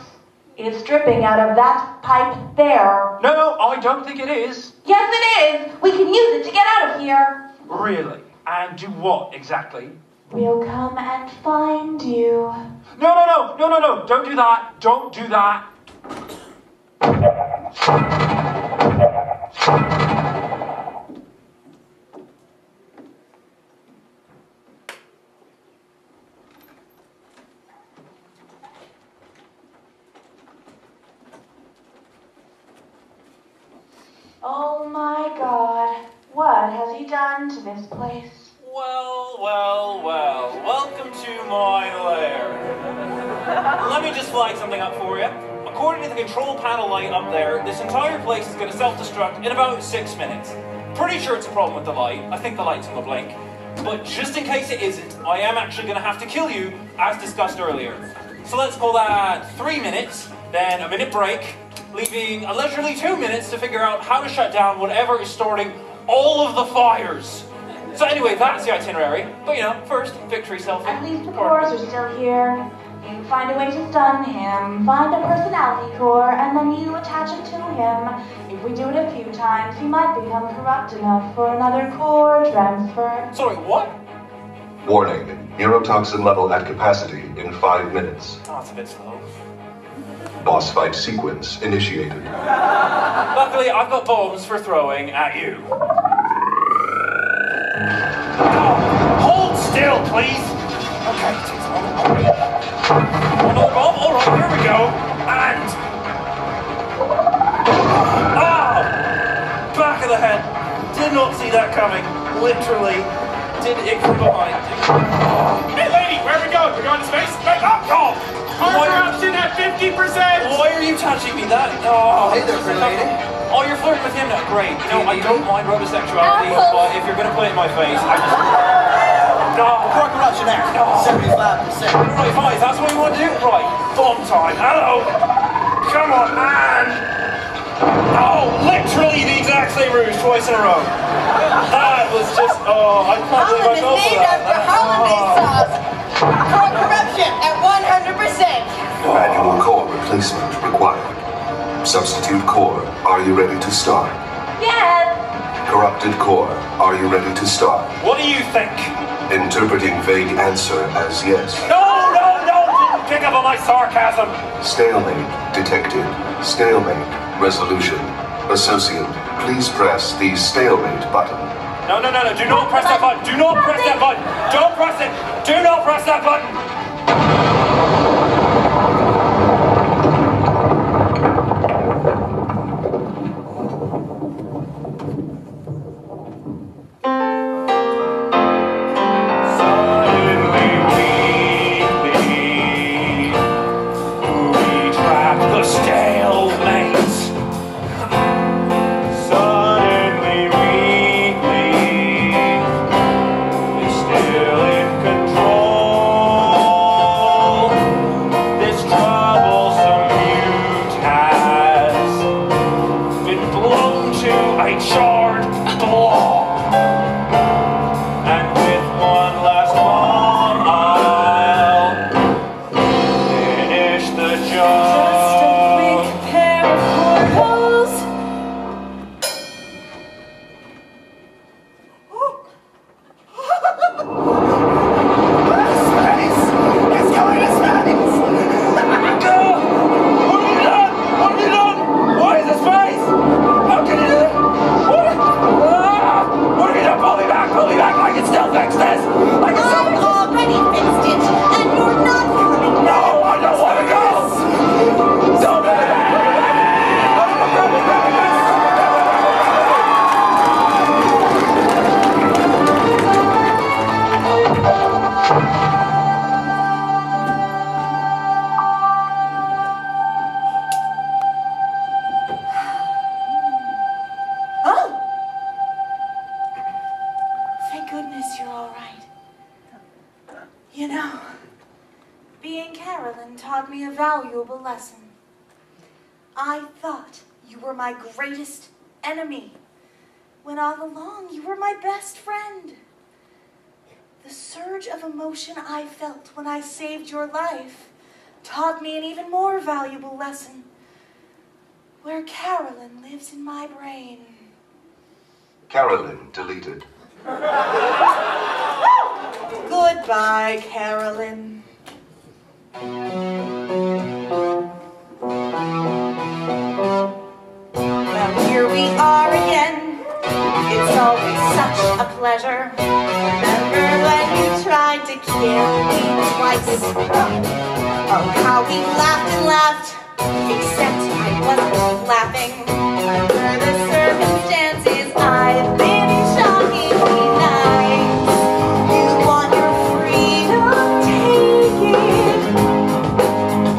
It's dripping out of that pipe there. No, I don't think it is. Yes, it is. We can use it to get out of here. Really? And do what, exactly? We'll come and find you. No, don't do that. Don't do that. Oh my God. What has he done to this place? Well, welcome to my lair. Let me just flag something up for you. According to the control panel light up there, this entire place is going to self-destruct in about 6 minutes. Pretty sure it's a problem with the light. I think the light's on the blink. But just in case it isn't, I am actually going to have to kill you, as discussed earlier. So let's call that 3 minutes, then a minute break, leaving a leisurely 2 minutes to figure out how to shut down whatever is starting all of the fires. So anyway, that's the itinerary. But you know, first, victory selfie. At least the cores are still here. You find a way to stun him, find a personality core, and then you attach it to him. If we do it a few times, he might become corrupt enough for another core transfer. Sorry, what? Warning, neurotoxin level at capacity in 5 minutes. Oh, it's a bit slow. Boss fight sequence initiated. Luckily, I've got bombs for throwing at you. Oh, hold still, please. Okay, it takes a moment. Oh no, bomb. All right, here we go. And back of the head. Did not see that coming. Literally, did it from behind. Hey, lady, where are we going? We're going to space? Back up! Oh! Corruption at 50%! Why are you touching me? That? Oh, Hey there, pretty lady. Oh, you're flirting with him now. Great. You know, I don't mind homosexuality, but if you're going to put it in my face, I just... No. Core corruption there. 75%. Right, fine. That's what you want to do? Right. Bomb time. Hello. Come on, man. Oh, literally the exact same rouge twice in a row. That was just... Oh, I can't believe I fell for that. Hollandaise sauce. Core corruption at 100%. Manual core replacement required. Substitute core, are you ready to start? Yes. Corrupted core, are you ready to start? What do you think? Interpreting vague answer as yes. No! Didn't pick up on my sarcasm. Stalemate detected. Stalemate resolution. Associate, please press the stalemate button. No. Do not press that button. Do not press that button. Don't press it. Do not press that button. Still in control. valuable lesson. I thought you were my greatest enemy, when all along you were my best friend. The surge of emotion I felt when I saved your life taught me an even more valuable lesson, where Carolyn lives in my brain. Carolyn deleted. Goodbye, Carolyn. Well, here we are again. It's always such a pleasure. Remember when you tried to kill me twice? Oh, how we laughed and laughed, except I wasn't laughing. Under the circumstances, I've been shockingly nice. You want your freedom, take it.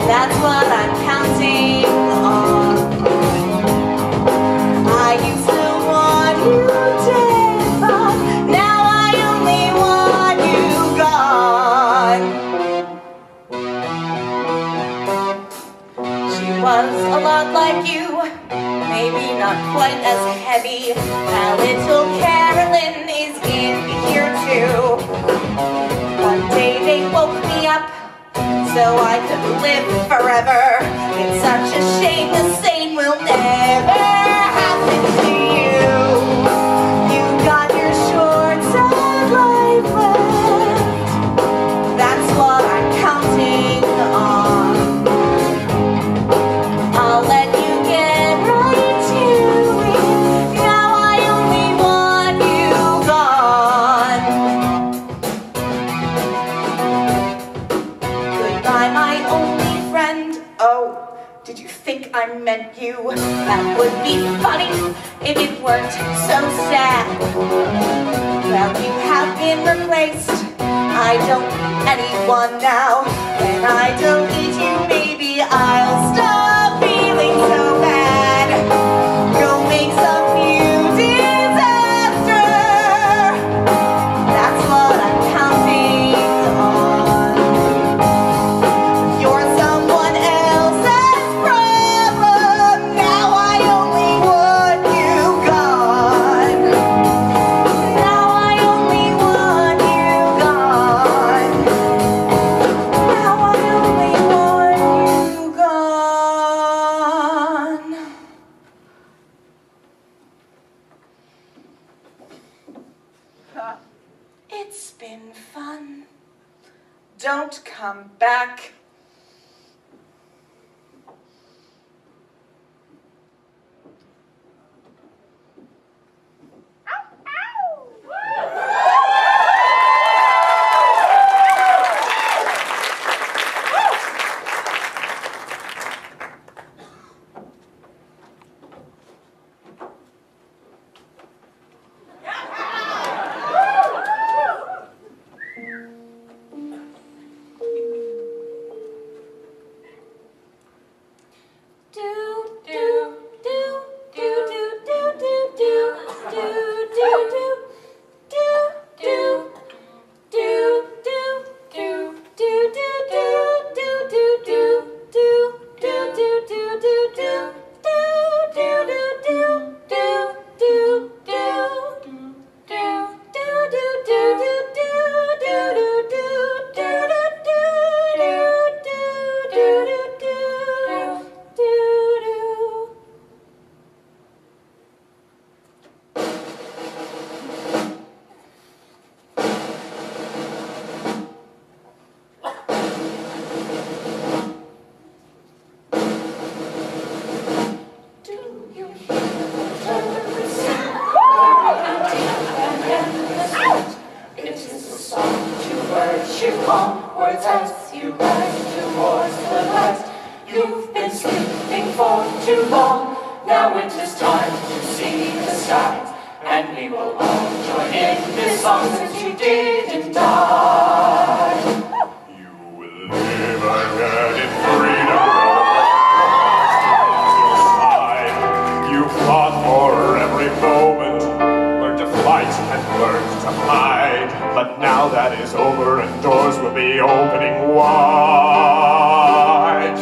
That's what I'm counting on. I used to want you dead, but now I only want you gone. She was a lot like you, maybe not quite as heavy. Now little Carolyn is in here too. One day they woke me up so I could live forever. It's such a shame the same will never happen to you. You got your shorts of life left. That's what I'm counting on. I'll let you get right to it. Now I only want you gone. Goodbye, my only friend. Oh, did you think I meant you? That would be funny if it weren't so sad. Well, you have been replaced. I don't need anyone now. When I delete you, maybe I'll stop feeling so bad. Go make some new disaster. That's what I'm counting on. You're someone else's problem. Now I only want you gone. Now I only want you gone. Now I only want you gone. It's been fun. Don't come back. Onwards as you rise towards the light. You've been sleeping for too long. Now it is time to see the skies, and we will all join in this song since you didn't die. You will live again in freedom. You fought for every moment, learned to fight and learned to hide. But now that is over and doors will be opening wide.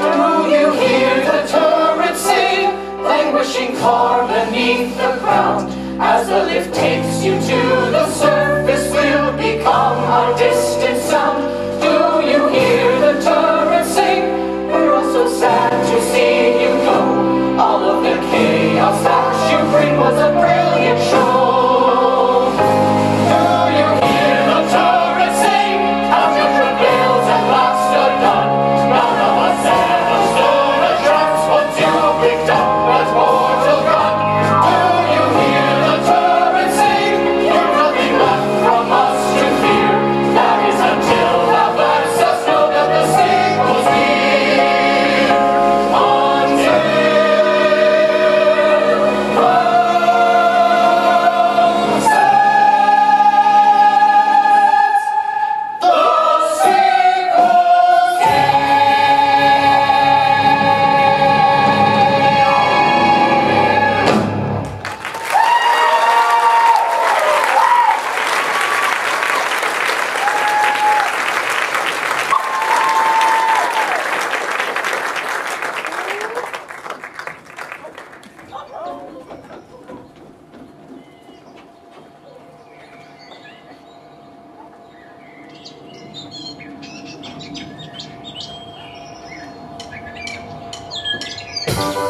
far beneath the ground. As the lift takes you to the surface, will become our distant sound. Do you hear the turret sing? We're all so sad to see you go. All of the chaos that you bring was a brilliant show. Do you hear the turret sing? As your travails at last are done. None of us ever stood a chance once you picked up that mortal gun. Do you hear the turret sing? You've nothing left from us to fear. That is until thou lets us know that the sequel's near. Until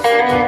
Thank you.